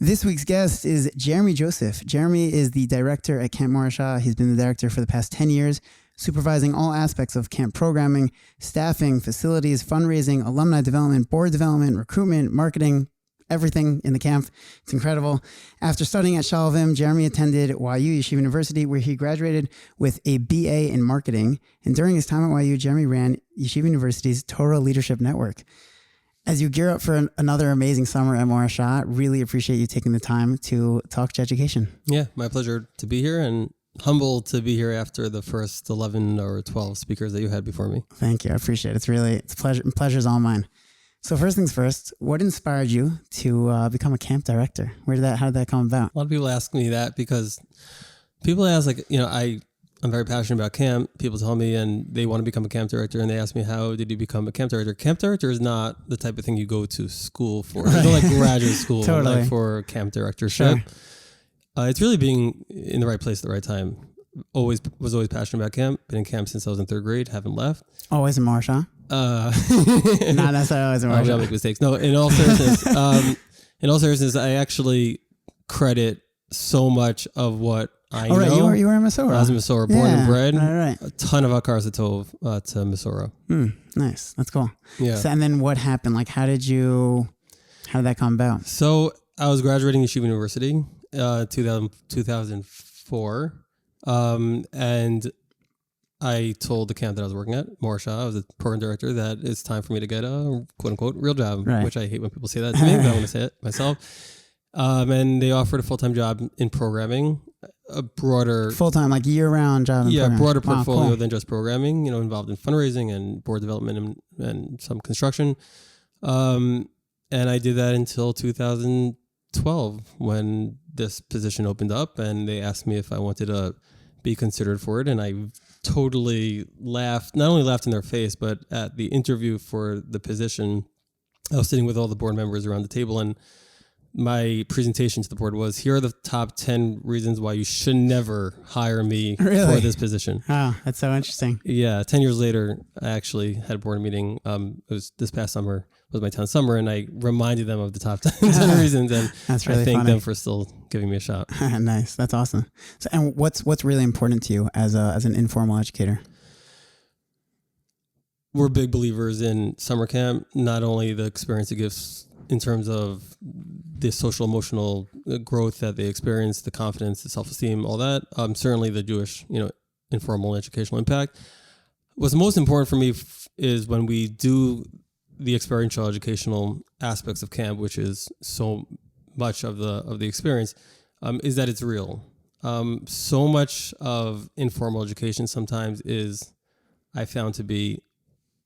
This week's guest is Jeremy Joszef. Jeremy is the director at Camp Morasha. He's been the director for the past 10 years, supervising all aspects of camp programming, staffing, facilities, fundraising, alumni development, board development, recruitment, marketing, everything in the camp. It's incredible. After studying at Shalvim, Jeremy attended YU Yeshiva University, where he graduated with a BA in marketing. And during his time at YU, Jeremy ran Yeshiva University's Torah Leadership Network. As you gear up for another amazing summer at Morashas, really appreciate you taking the time to talk to education. Yeah, my pleasure to be here, and humbled to be here after the first 11 or 12 speakers that you had before me. Thank you. I appreciate it. It's a pleasure. Pleasure's all mine. So first things first, what inspired you to become a camp director? How did that come about? A lot of people ask me that because people ask, I'm very passionate about camp. People tell me and they want to become a camp director, and they ask me, how did you become a camp director? Camp director is not the type of thing you go to school for. It's not like graduate school Totally. like for camp directorship. Sure. It's really being in the right place at the right time. Was always passionate about camp. Been in camp since I was in third grade. Haven't left. Always in Morashas? Not necessarily always in I Morashas. make mistakes. No, in all seriousness, I actually credit so much of what I know. Right, you were in Masorah. I was in Masorah, born and bred. Right. A ton of Akar Satov to Masorah. Nice. That's cool. Yeah. So, and then what happened? Like, how did that come about? So I was graduating Yeshiva University, 2004. And I told the camp that I was working at, Morashas, I was a program director, that it's time for me to get a quote unquote real job, Right. which I hate when people say that to me, but I want to say it myself. And they offered a full-time job in programming, a broader Full-time, like year-round job in programming. broader portfolio Wow, cool. than just programming, involved in fundraising and board development and some construction. And I did that until 2012 when this position opened up and they asked me if I wanted to be considered for it. And I totally laughed, not only laughed in their face, but at the interview for the position, I was sitting with all the board members around the table, and my presentation to the board was, here are the top 10 reasons why you should never hire me Really? for this position. Oh, that's so interesting. Yeah. 10 years later, I actually had a board meeting. It was this past summer, was my 10th summer, and I reminded them of the top 10 reasons, and That's really I thank funny. them for still giving me a shot. Nice. That's awesome. So, and what's really important to you as an informal educator? We're big believers in summer camp, not only the experience it gives in terms of the social emotional growth that they experience, the confidence, the self-esteem, all that. Certainly the Jewish, informal educational impact. What's most important for me is when we do the experiential educational aspects of camp, which is so much of the experience, is that it's real. So much of informal education sometimes is, I found to be,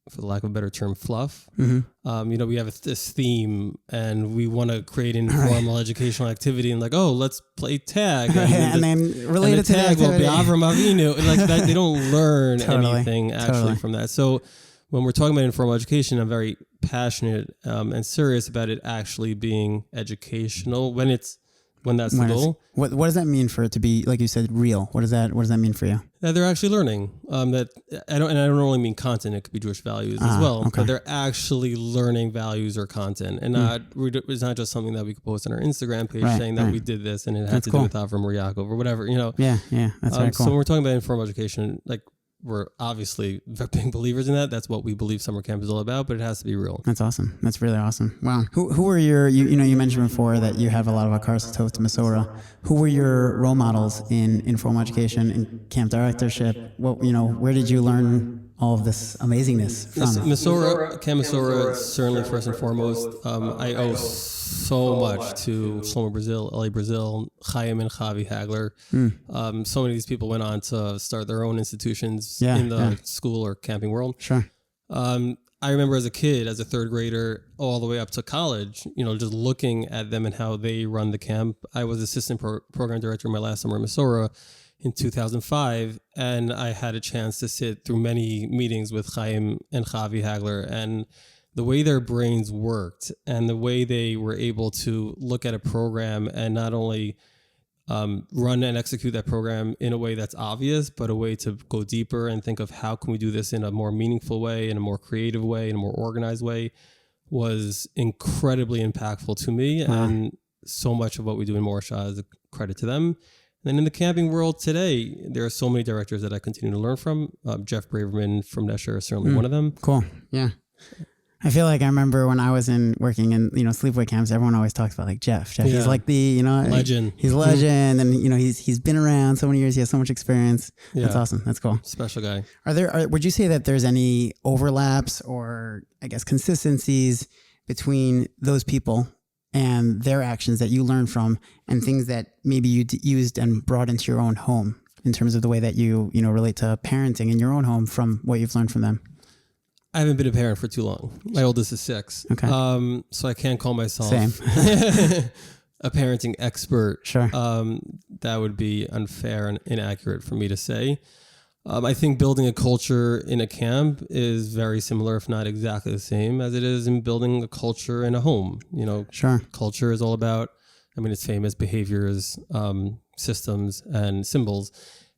for the lack of a better term, fluff. Mm-hmm. We have this theme and we want to create an informal educational activity and let's play tag. And then related to the tag will be activity. Avram Avinu. Like that, they don't learn Totally. anything actually from that. So when we're talking about informal education, I'm very passionate and serious about it actually being educational when that's the goal. What does that mean for it to be, like you said, real? What does that mean for you? That they're actually learning. That I don't only mean content. It could be Jewish values as well. Okay. But they're actually learning values or content, and it's not just something that we could post on our Instagram page saying that we did this and it had to do with Avram or Yaakov or whatever. Yeah, that's very cool. So when we're talking about informal education, we're obviously big believers in that. That's what we believe summer camp is all about, but it has to be real. That's awesome. That's really awesome. Wow. Who were you mentioned before that you have a lot of Akar Satov to Masorah. Who were your role models in informal education and camp directorship? Where did you learn all of this amazingness from? Camp Morasha, certainly first and foremost. I owe so much to Shlomo Brazil, Eli Brazil, Chaim and Chavi Hagler. So many of these people went on to start their own institutions in the school or camping world. Sure. I remember as a kid, as a third grader, all the way up to college, just looking at them and how they run the camp. I was assistant program director my last summer in Masorah in 2005, and I had a chance to sit through many meetings with Chaim and Chavi Hagler, and the way their brains worked and the way they were able to look at a program and not only run and execute that program in a way that's obvious, but a way to go deeper and think of how can we do this in a more meaningful way, in a more creative way, in a more organized way, was incredibly impactful to me. And so much of what we do in Morashas is a credit to them. And then in the camping world today, there are so many directors that I continue to learn from. Jeff Braverman from Nesher is certainly one of them. Cool. Yeah. I feel like I remember when I was working in, sleepaway camps, everyone always talks about like Jeff. Yeah. He's like the, legend. He's a legend, and he's been around so many years. He has so much experience. Yeah. That's awesome. That's cool. Special guy. Would you say that there's any overlaps or I guess consistencies between those people and their actions that you learn from, and things that maybe you used and brought into your own home in terms of the way that you relate to parenting in your own home from what you've learned from them? I haven't been a parent for too long. My oldest is 6. Okay. So I can't call myself a parenting expert. Sure. That would be unfair and inaccurate for me to say. I think building a culture in a camp is very similar, if not exactly the same, as it is in building a culture in a home. Sure. Culture is all about, it's famous, behaviors, systems, and symbols,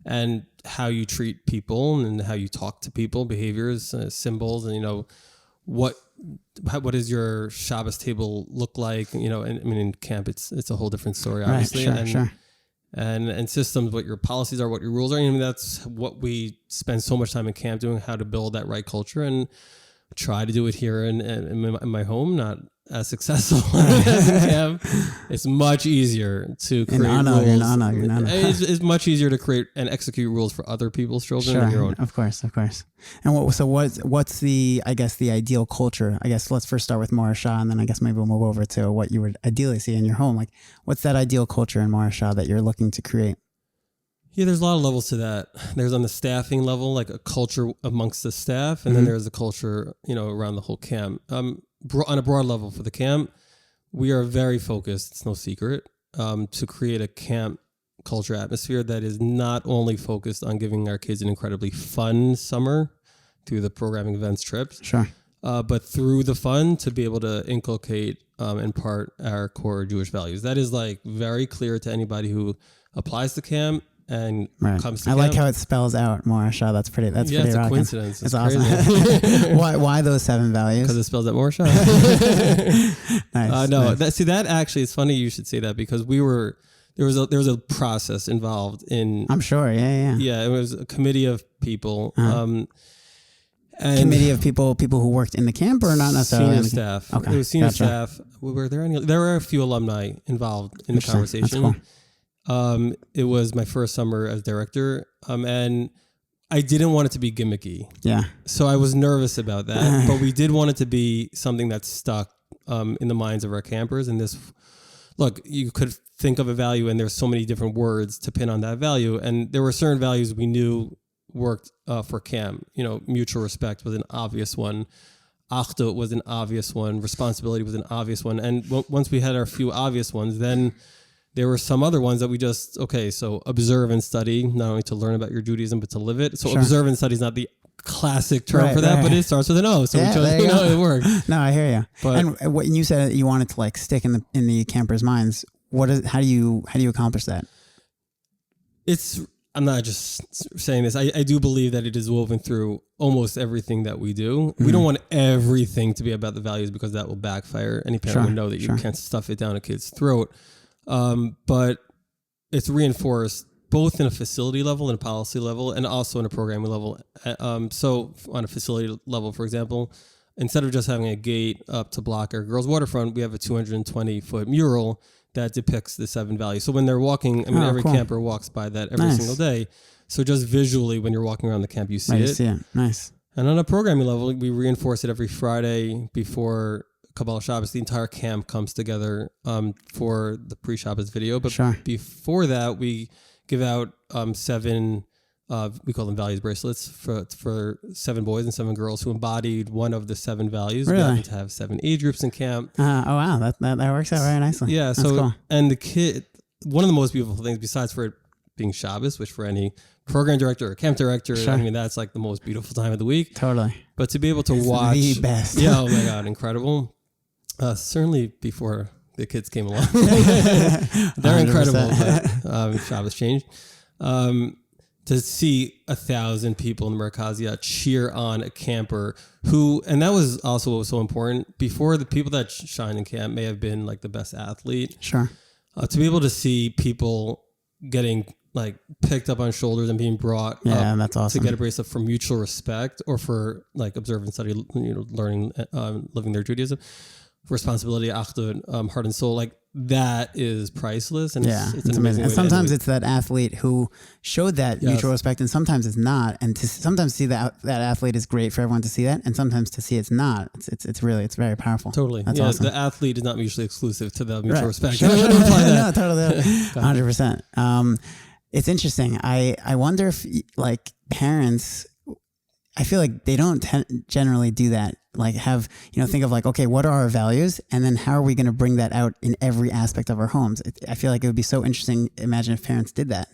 and how you treat people and how you talk to people, behaviors, symbols, and what does your Shabbos table look like? In camp, it's a whole different story, obviously. Right, sure. And systems, what your policies are, what your rules are. That's what we spend so much time in camp doing, how to build that right culture, and try to do it here in my home. Not as successful as in camp. It's much easier to create rules. It's much easier to create and execute rules for other people's children than your own. Of course. And what's the ideal culture? I guess let's first start with Morasha, and then I guess maybe we'll move over to what you would ideally see in your home. Like, what's that ideal culture in Morasha that you're looking to create? Yeah, there's a lot of levels to that. There's on the staffing level, like a culture amongst the staff, and then there's a culture, around the whole camp. On a broad level for the camp, we are very focused, it's no secret, to create a camp culture atmosphere that is not only focused on giving our kids an incredibly fun summer through the programming, events, trips, sure, but through the fun to be able to inculcate and impart our core Jewish values. That is like very clear to anybody who applies to camp and comes to camp. I like how it spells out Morasha. That's pretty. That's pretty. It's a rocking. coincidence. It's awesome. Why those 7 values? Because it spells out Morasha. Nice. No, nice. That actually, it's funny you should say that, because there was a process involved in. I'm sure. Yeah. Yeah, it was a committee of people. And committee of people who worked in the camp, or not necessarily senior staff. Okay, it was senior staff. Were there any? There were a few alumni involved in the conversation. That's cool. It was my first summer as director, and I didn't want it to be gimmicky. Yeah. So I was nervous about that, but we did want it to be something that stuck in the minds of our campers. And look, you could think of a value, and there's so many different words to pin on that value. And there were certain values we knew worked for camp. Mutual respect was an obvious one. Achdut was an obvious one. Responsibility was an obvious one. And once we had our few obvious ones, then there were some other ones that we so observe and study, not only to learn about your Judaism, but to live it. So observe and study is not the classic term for that, but it starts with an O. So we chose, it worked. No, I hear you. But, and what you said, you wanted to like stick in the campers' minds. How do you accomplish that? I'm not just saying this. I do believe that it is woven through almost everything that we do. Mm-hmm. We don't want everything to be about the values, because that will backfire. Any parent would know that you can't stuff it down a kid's throat. But it's reinforced both in a facility level and a policy level, and also in a programming level. So on a facility level, for example, instead of just having a gate up to block our girls' waterfront, we have a 220-foot mural that depicts the 7 values. So when they're walking, every camper walks by that every single day. So just visually, when you're walking around the camp, you see it. Nice. And on a programming level, we reinforce it every Friday before Kabbalah Shabbos. The entire camp comes together for the pre-Shabbos video. But before that, we give out 7, we call them values bracelets for 7 boys and 7 girls who embodied one of the 7 values. Really? We happen to have 7 age groups in camp. Oh, wow. That works out very nicely. Yeah. That's cool. And the kid, one of the most beautiful things, besides for it being Shabbos, which for any program director or camp director, that's like the most beautiful time of the week. Totally. But to be able to watch. The best. Yeah. Oh my God. Incredible. Certainly before the kids came along. They're 100%. Incredible, but Shabbos changed. To see 1,000 people in the Merkazia cheer on a camper who, and that was also what was so important. Before, the people that shine in camp may have been like the best athlete. Sure. To be able to see people getting like picked up on shoulders and being brought up that's awesome. to get a bracelet for mutual respect or for like observe and study, learning, living their Judaism, responsibility, achdut, heart and soul, like that is priceless. And it's amazing. And sometimes it's that athlete who showed that mutual respect, and sometimes it's not. And to sometimes see that athlete is great for everyone to see that, and sometimes to see it's not. It's very powerful. Totally. That's awesome. The athlete is not mutually exclusive to the mutual respect. Sure. No, totally. 100%. It's interesting. I wonder if like parents, I feel like they don't generally do that. Like have, think of like, okay, what are our values? And then how are we going to bring that out in every aspect of our homes? I feel like it would be so interesting. Imagine if parents did that.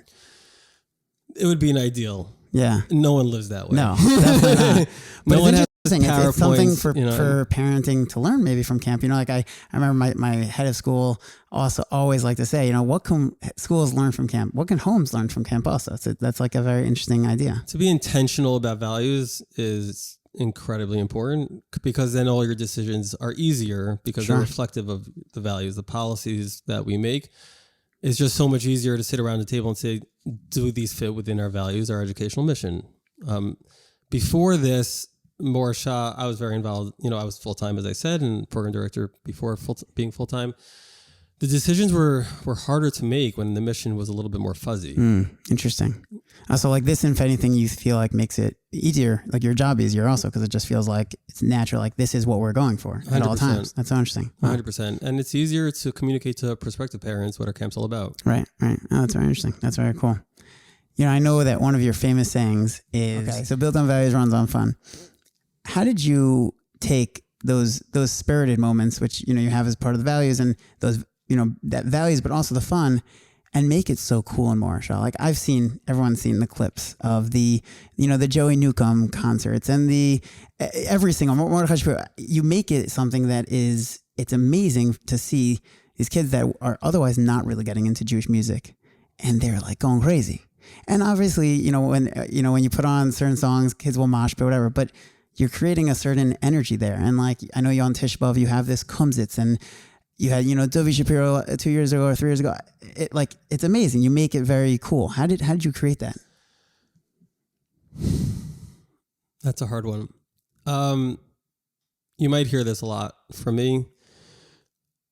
It would be an ideal. Yeah. No one lives that way. No, definitely not. But no one has it's something for parenting to learn maybe from camp. Like I remember my head of school also always liked to say, what can schools learn from camp? What can homes learn from camp also? So that's like a very interesting idea. To be intentional about values is incredibly important, because then all your decisions are easier because they're reflective of the values, the policies that we make. It's just so much easier to sit around the table and say, do these fit within our values, our educational mission? Before this, Morasha, I was very involved. I was full-time, as I said, and program director before being full-time. The decisions were harder to make when the mission was a little bit more fuzzy. Interesting. So like this, if anything, you feel like makes it easier, like your job easier also, because it just feels like it's natural. Like this is what we're going for at 100%. All times. That's so interesting. 100%. And it's easier to communicate to prospective parents what our camp's all about. Right. Oh, that's very interesting. That's very cool. I know that one of your famous sayings is, so built on values, runs on fun. How did you take those spirited moments, which, you have as part of the values, and those, that values, but also the fun, and make it so cool in Morasha? Like everyone's seen the clips of the, the Joey Newcomb concerts and every single Morashas. You make it something that it's amazing to see these kids that are otherwise not really getting into Jewish music, and they're like going crazy. And obviously, when you put on certain songs, kids will mosh, but whatever, but you're creating a certain energy there. And like, I know you on Tish B'Av, you have this Kumsitz, and you had, Dovi Shapiro 2 years ago or 3 years ago. It's amazing. You make it very cool. How did you create that? That's a hard one. You might hear this a lot from me.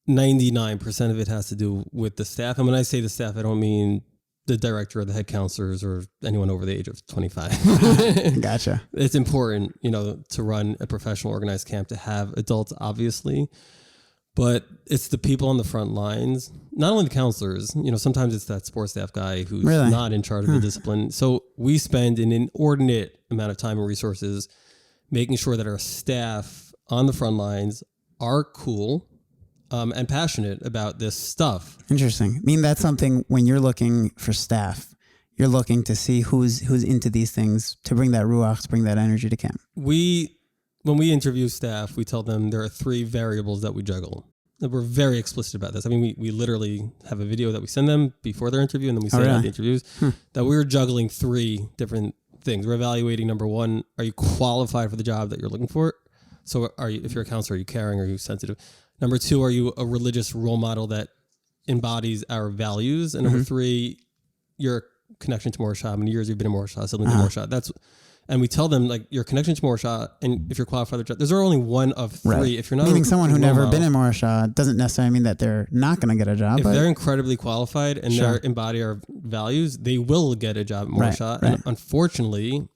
99% of it has to do with the staff. And when I say the staff, I don't mean the director or the head counselors or anyone over the age of 25. Gotcha. It's important, to run a professional organized camp, to have adults, obviously, but it's the people on the front lines, not only the counselors, sometimes it's that sports staff guy who's not in charge of the discipline. So we spend an inordinate amount of time and resources making sure that our staff on the front lines are cool, and passionate about this stuff. Interesting. I mean, that's something when you're looking for staff, you're looking to see who's into these things, to bring that ruach, to bring that energy to camp. When we interview staff, we tell them there are 3 variables that we juggle. And we're very explicit about this. I mean, we literally have a video that we send them before their interview, and then we say at the interviews that we're juggling 3 different things. We're evaluating, number 1, are you qualified for the job that you're looking for? So if you're a counselor, are you caring? Are you sensitive? Number 2, are you a religious role model that embodies our values? And number 3, your connection to Morasha. How many years you've been in Morasha, siblings in Morasha. And we tell them, like, your connection to Morasha, and if you're qualified for the job, there's only one of 3. Right. If you're not meaning someone who never been in Morasha doesn't necessarily mean that they're not going to get a job. If they're incredibly qualified and they embody our values, they will get a job at Morasha. Right. And unfortunately,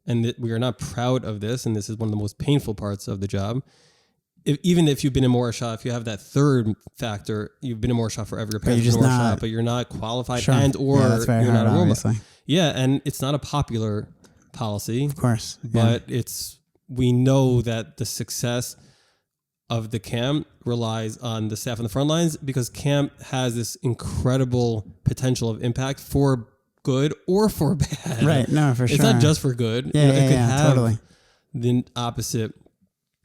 and we are not proud of this, and this is one of the most painful parts of the job, even if you've been in Morasha, if you have that third factor, you've been in Morasha forever, your parents been in Morasha, but you're not qualified and or you're not a role model. Yeah, and it's not a popular policy. Of course. But we know that the success of the camp relies on the staff on the front lines, because camp has this incredible potential of impact for good or for bad. Right, no, for sure. It's not just for good. It could have the opposite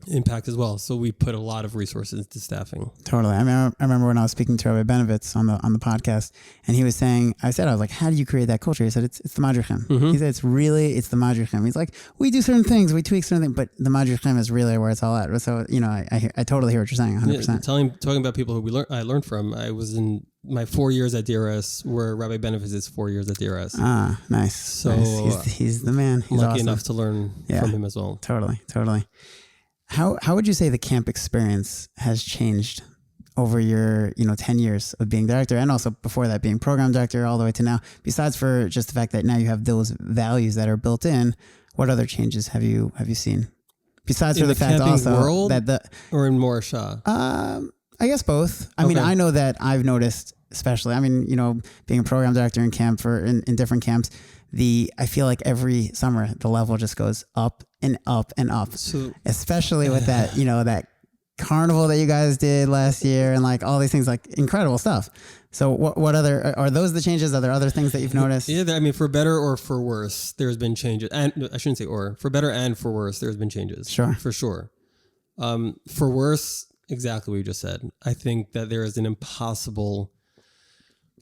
impact as well. So we put a lot of resources into staffing. Totally. I mean, I remember when I was speaking to Rabbi Benovitz on the podcast, and he was saying, I was like, how do you create that culture? He said, it's the madrichem. He said, it's the madrichem. He's like, we do certain things, we tweak certain things, but the madrichem is really where it's all at. So, I totally hear what you're saying, 100%. Talking about people who I learned from, I was in my 4 years at DRS were Rabbi Benefits' 4 years at DRS. Ah, nice. So nice. He's the man. He's lucky awesome. enough to learn from him as well. Totally. How would you say the camp experience has changed over your 10 years of being director, and also before that being program director all the way to now? Besides for just the fact that now you have those values that are built in, what other changes have you seen? Besides for the fact also world that or in Morasha? I guess both. I mean, I know that I've noticed, especially, I mean, being a program director in camp in different camps, I feel like every summer the level just goes up and up and up. So, especially with that, that carnival that you guys did last year and like all these things, like incredible stuff. So what other, are those the changes? Are there other things that you've noticed? Yeah, I mean, for better or for worse, there's been changes. And I shouldn't say for better and for worse, there's been changes. Sure. For sure. For worse, exactly what you just said. I think that there is an impossible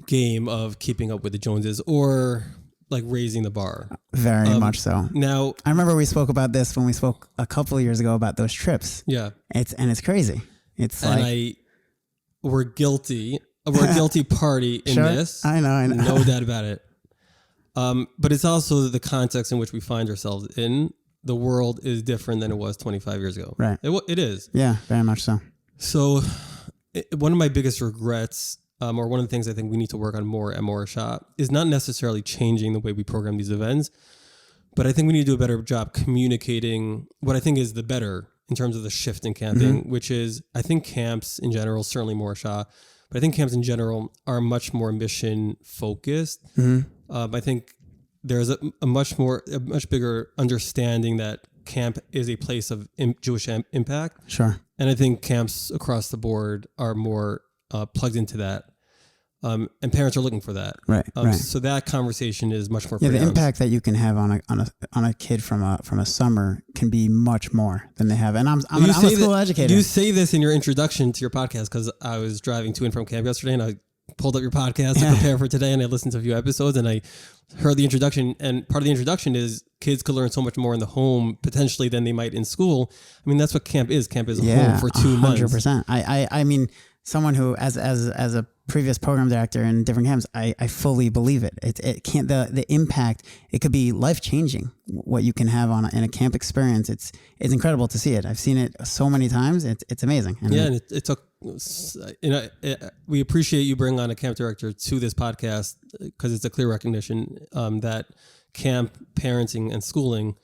game of keeping up with the Joneses or like raising the bar. Very much so. Now, I remember we spoke about this when we spoke a couple of years ago about those trips. Yeah. It's crazy. It's and like we're guilty. We're a guilty party in this. I know. No doubt about it. But it's also the context in which we find ourselves in. The world is different than it was 25 years ago. Right. It is. Yeah, very much so. So one of my biggest regrets, or one of the things I think we need to work on more at Morasha, is not necessarily changing the way we program these events, but I think we need to do a better job communicating what I think is the better in terms of the shift in camping, which is, I think camps in general, certainly Morasha, but I think camps in general are much more mission focused. I think there's a much bigger understanding that camp is a place of Jewish impact. Sure. And I think camps across the board are more plugged into that. And parents are looking for that. Right. So that conversation is much more. Yeah, the impact that you can have on a kid from a summer can be much more than they have. And I'm a school educator. You say this in your introduction to your podcast because I was driving to and from camp yesterday, and I pulled up your podcast to prepare for today, and I listened to a few episodes, and I heard the introduction. And part of the introduction is kids could learn so much more in the home potentially than they might in school. I mean, that's what camp is. Camp is a home for 2 months. 100%. I mean, someone who, as a previous program director in different camps, I fully believe it. It can't, the impact, it could be life changing what you can have in a camp experience. It's incredible to see it. I've seen it so many times. It's amazing. And it took, we appreciate you bringing on a camp director to this podcast because it's a clear recognition that camp parenting and schooling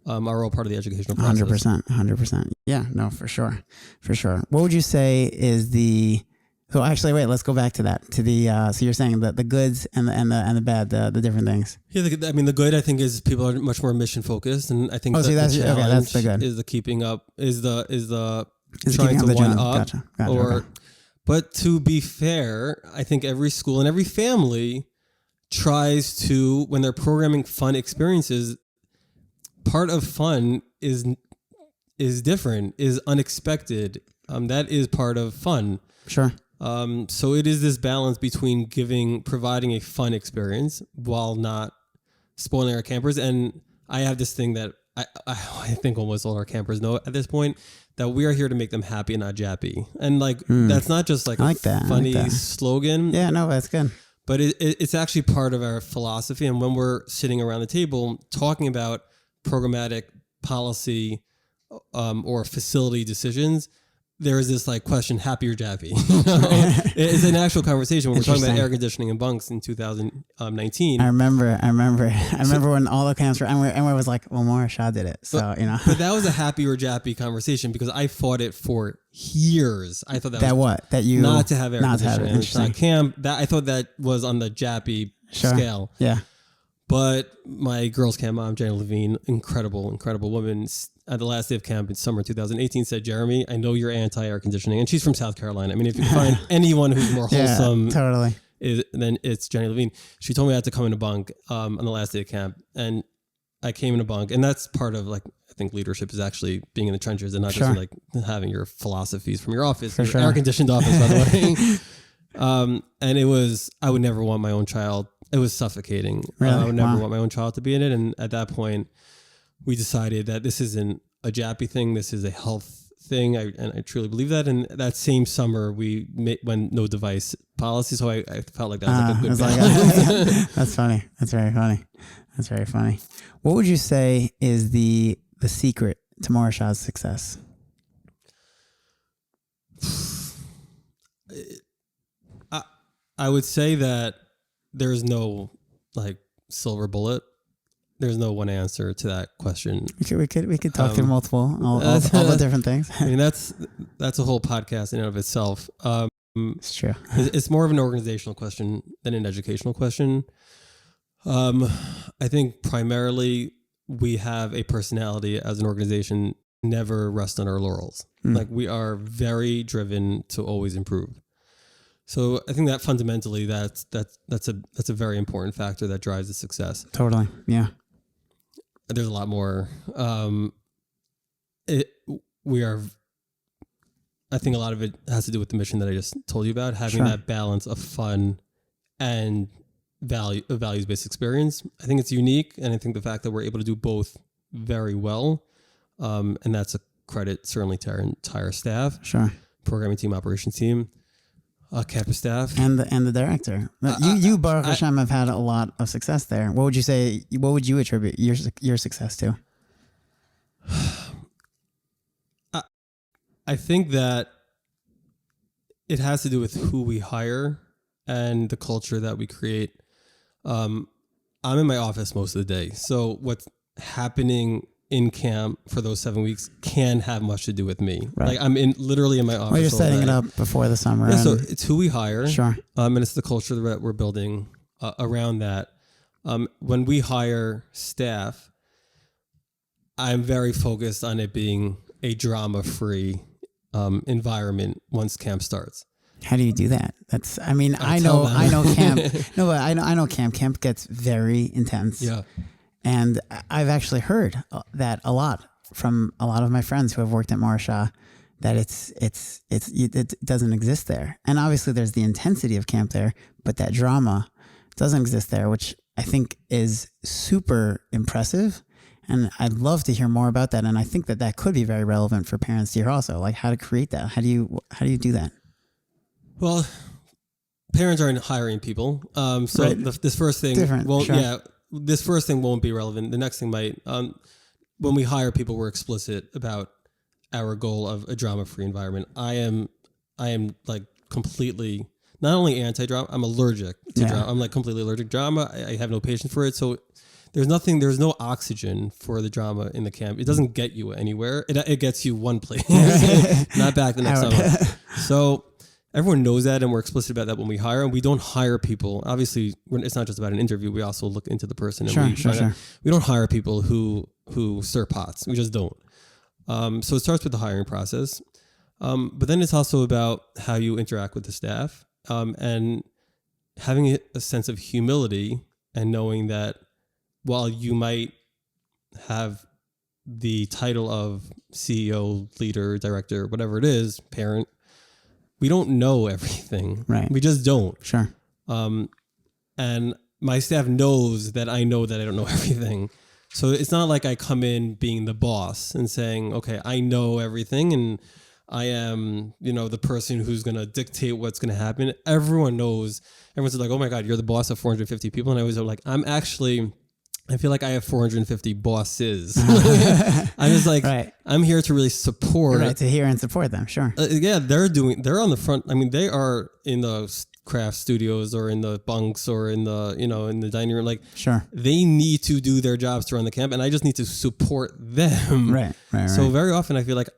are all part of the educational process. 100%. Yeah, no, for sure. What would you say is so actually, wait, let's go back to that, so you're saying that the goods and the bad, the different things. Yeah. The good, I think, is people are much more mission focused. And I think that's the good. Is the keeping up, is the trying to one up. Gotcha. But to be fair, I think every school and every family tries to, when they're programming fun experiences, part of fun is different, is unexpected. That is part of fun. Sure. So it is this balance between providing a fun experience while not spoiling our campers. And I have this thing that I think almost all our campers know at this point, that we are here to make them happy and not Jappy. And that's not just like a funny slogan. Yeah, no, that's good. But it's actually part of our philosophy. And when we're sitting around the table talking about programmatic policy or facility decisions, there is this question, happy or Jappy? It's an actual conversation when we're talking about air conditioning and bunks in 2019. I remember when all the camps were, and we was like, well, Morasha did it. So, But that was a happy or Jappy conversation because I fought it for years. I thought not to have air conditioning. Interesting. Camp, I thought that was on the Jappy scale. Yeah. But my girls' camp mom, Jenny Levine, incredible woman, at the last day of camp in summer 2018 said, Jeremy, I know you're anti-air conditioning. And she's from South Carolina. I mean, if you find anyone who's more wholesome, totally, then it's Jenny Levine. She told me I had to come in a bunk on the last day of camp. And I came in a bunk. And that's part of I think leadership is actually being in the trenches and not just having your philosophies from your office, your air-conditioned office, by the way. And it was, I would never want my own child. It was suffocating. Really? I would never want my own child to be in it. And at that point, we decided that this isn't a Jappy thing. This is a health thing. And I truly believe that. And that same summer, we went no device policy. So I felt like that was like a good balance. That's funny. That's very funny. That's very funny. What would you say is the secret to Morashas' success? I would say that there's no like silver bullet. There's no one answer to that question. We could talk through multiple all the different things. I mean, that's a whole podcast in and of itself. It's true. It's more of an organizational question than an educational question. I think primarily we have a personality as an organization, never rest on our laurels. Like we are very driven to always improve. So I think that fundamentally that's a very important factor that drives the success. Totally. Yeah. There's a lot more. I think a lot of it has to do with the mission that I just told you about, having that balance of fun and values-based experience. I think it's unique, and I think the fact that we're able to do both very well, and that's a credit certainly to our entire staff, programming team, operations team, campus staff, and the director. You Baruch Hashem have had a lot of success there. What would you say? What would you attribute your success to? I think that it has to do with who we hire and the culture that we create. I'm in my office most of the day, so what's happening in camp for those 7 weeks can have much to do with me. Right. Like I'm literally in my office. Well, you're setting it up before the summer. Yeah, so it's who we hire. Sure. And it's the culture that we're building around that. When we hire staff, I'm very focused on it being a drama-free environment once camp starts. How do you do that? I know camp. No, but I know camp. Camp gets very intense. Yeah. And I've actually heard that a lot from a lot of my friends who have worked at Morasha, that it doesn't exist there. And obviously there's the intensity of camp there, but that drama doesn't exist there, which I think is super impressive. And I'd love to hear more about that. And I think that could be very relevant for parents to hear also, like how to create that. How do you do that? Well, parents aren't hiring people. So right. This first thing this first thing won't be relevant. The next thing might. When we hire people, we're explicit about our goal of a drama-free environment. I am like completely not only anti-drama. I'm allergic to drama. I'm like completely allergic to drama. I have no patience for it. So there's no oxygen for the drama in the camp. It doesn't get you anywhere. It gets you one place, not back the next summer. So everyone knows that, and we're explicit about that when we hire. And we don't hire people. Obviously, it's not just about an interview. We also look into the person. And we don't hire people who stir pots. We just don't. So it starts with the hiring process. But then it's also about how you interact with the staff, and having a sense of humility and knowing that while you might have the title of CEO, leader, director, whatever it is, parent, we don't know everything. Right. We just don't. Sure. And my staff knows that I know that I don't know everything. So it's not like I come in being the boss and saying, okay, I know everything and I am, the person who's going to dictate what's going to happen. Everyone knows. Everyone's like, oh my God, you're the boss of 450 people. And I was like, I feel like I have 450 bosses. I'm just like, right. I'm here to really support. Right, to hear and support them, sure. They're on the front. I mean, they are in the craft studios or in the bunks or in the, in the dining room. Like, sure. They need to do their jobs to run the camp, and I just need to support them. Right. So very often I feel like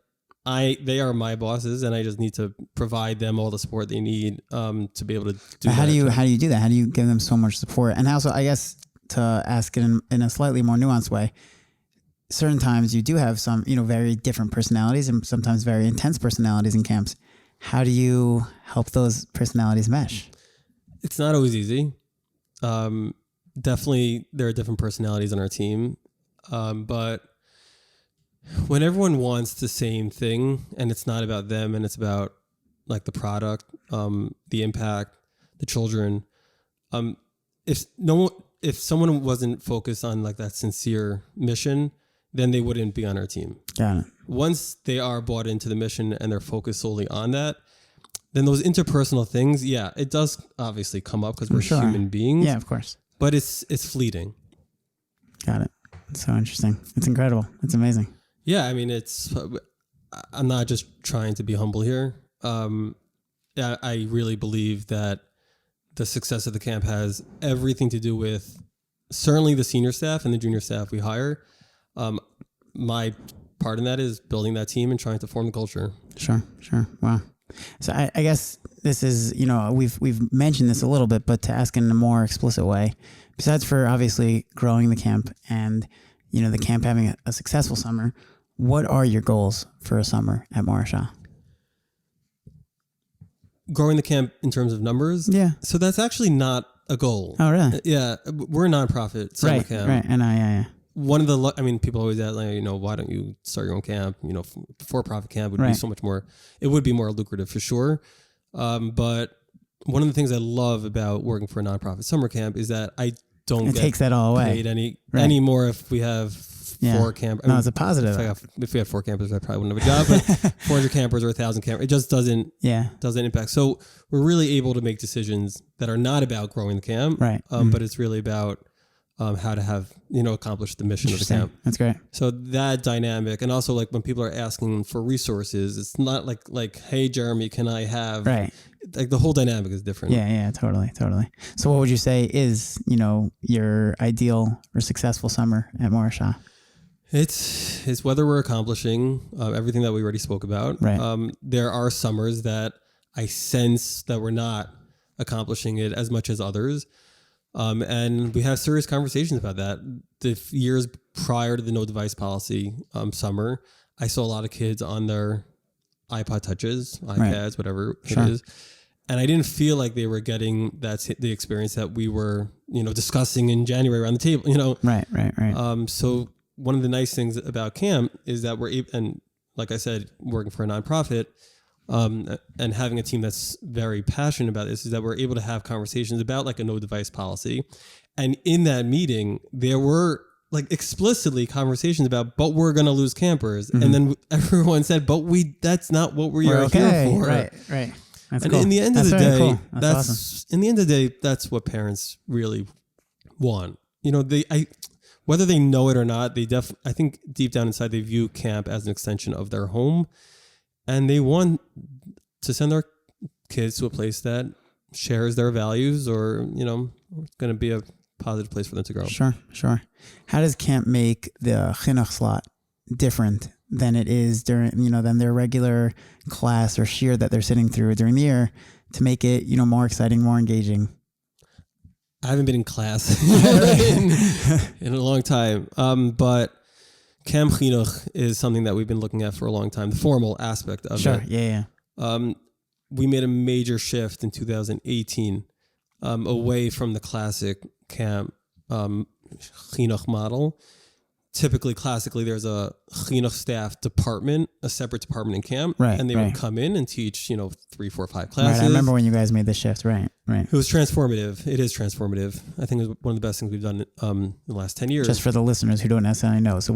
they are my bosses, and I just need to provide them all the support they need to be able to do How do you do that? How do you give them so much support? And also, I guess, to ask it in a slightly more nuanced way, certain times you do have some, very different personalities and sometimes very intense personalities in camps. How do you help those personalities mesh? It's not always easy. Definitely there are different personalities on our team. But when everyone wants the same thing and it's not about them and it's about like the product, the impact, the children, if someone wasn't focused on like that sincere mission, then they wouldn't be on our team. Got it. Once they are bought into the mission and they're focused solely on that, then those interpersonal things, it does obviously come up because we're human beings. Yeah, of course. But it's fleeting. Got it. It's so interesting. It's incredible. It's amazing. Yeah, I mean, I'm not just trying to be humble here. I really believe that the success of the camp has everything to do with certainly the senior staff and the junior staff we hire. My part in that is building that team and trying to form the culture. Sure. Wow. So I guess this is, we've mentioned this a little bit, but to ask in a more explicit way, besides for obviously growing the camp and, the camp having a successful summer, what are your goals for a summer at Morasha? Growing the camp in terms of numbers? Yeah. So that's actually not a goal. Oh, really? Yeah. We're a nonprofit summer camp. Right. And one of the, people always ask, why don't you start your own camp? For-profit camp would be so much more, it would be more lucrative for sure. But one of the things I love about working for a nonprofit summer camp is that I don't get takes that all away. Paid anymore if we have 4 campers. No, it's a positive. If we had 4 campers, I probably wouldn't have a job, but 400 campers or 1,000 campers, it just doesn't impact. So we're really able to make decisions that are not about growing the camp, right? But it's really about how to have, accomplish the mission of the camp. That's great. So that dynamic, and also like when people are asking for resources, it's not like, hey, Jeremy, can I have, like the whole dynamic is different. Yeah, totally. So what would you say is, your ideal or successful summer at Morasha? It's whether we're accomplishing everything that we already spoke about. Right. There are summers that I sense that we're not accomplishing it as much as others. And we have serious conversations about that. The years prior to the no device policy summer, I saw a lot of kids on their iPod touches, iPads, whatever it is. And I didn't feel like they were getting the experience that we were, discussing in January around the table, Right. So one of the nice things about camp is that we're able, and like I said, working for a nonprofit, and having a team that's very passionate about this, is that we're able to have conversations about like a no device policy. And in that meeting, there were like explicitly conversations about, but we're going to lose campers. Mm-hmm. And then everyone said, but that's not what we're here for. Right. That's and cool. in the end of the day, cool. That's awesome. In the end of the day, that's what parents really want. Whether they know it or not, I think deep down inside, they view camp as an extension of their home. And they want to send their kids to a place that shares their values, or, going to be a positive place for them to grow. Sure. How does camp make the chinuch slot different than it is during, than their regular class or shir that they're sitting through during the year, to make it, more exciting, more engaging? I haven't been in class in a long time, but Camp Chinuch is something that we've been looking at for a long time, the formal aspect of it. Sure, yeah. We made a major shift in 2018 away from the classic camp Chinuch model. Typically, classically, there's a chinuch staff department, a separate department in camp, and they would come in and teach, 3, 4, 5 classes. Right, I remember when you guys made the shift, right. It was transformative. It is transformative. I think it was one of the best things we've done in the last 10 years. Just for the listeners who don't necessarily know. So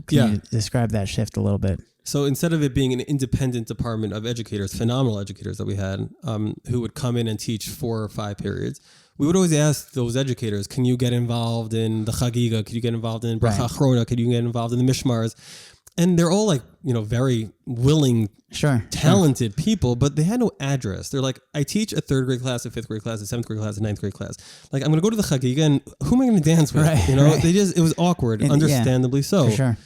can you describe that shift a little bit? So instead of it being an independent department of educators, phenomenal educators that we had, who would come in and teach 4 or 5 periods, we would always ask those educators, can you get involved in the Chagiga? Could you get involved in Bracha Achrona? Could you get involved in the Mishmars? And they're all like, very willing, talented people, but they had no address. They're like, I teach a 3rd grade class, a 5th grade class, a 7th grade class, a 9th grade class. Like, I'm going to go to the Chagiga, and who am I going to dance with? It was awkward, understandably so. For sure.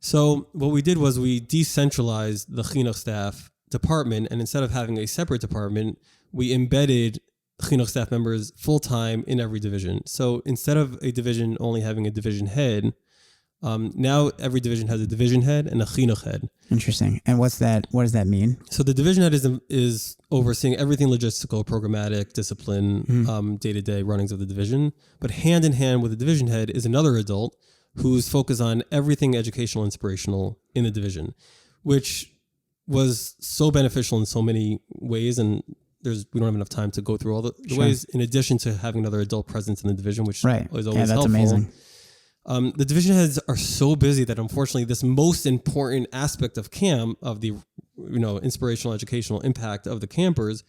So what we did was we decentralized the chinuch staff department, and instead of having a separate department, we embedded chinuch staff members full-time in every division. So instead of a division only having a division head, now every division has a division head and a chinuch head. Interesting. And what does that mean? So the division head is overseeing everything logistical, programmatic, discipline, day-to-day runnings of the division. But hand in hand with the division head is another adult who's focused on everything educational, inspirational in the division, which was so beneficial in so many ways. And we don't have enough time to go through all the ways, in addition to having another adult presence in the division, which is always helpful. That's amazing. The division heads are so busy that unfortunately this most important aspect of camp, of the inspirational educational impact of the campers,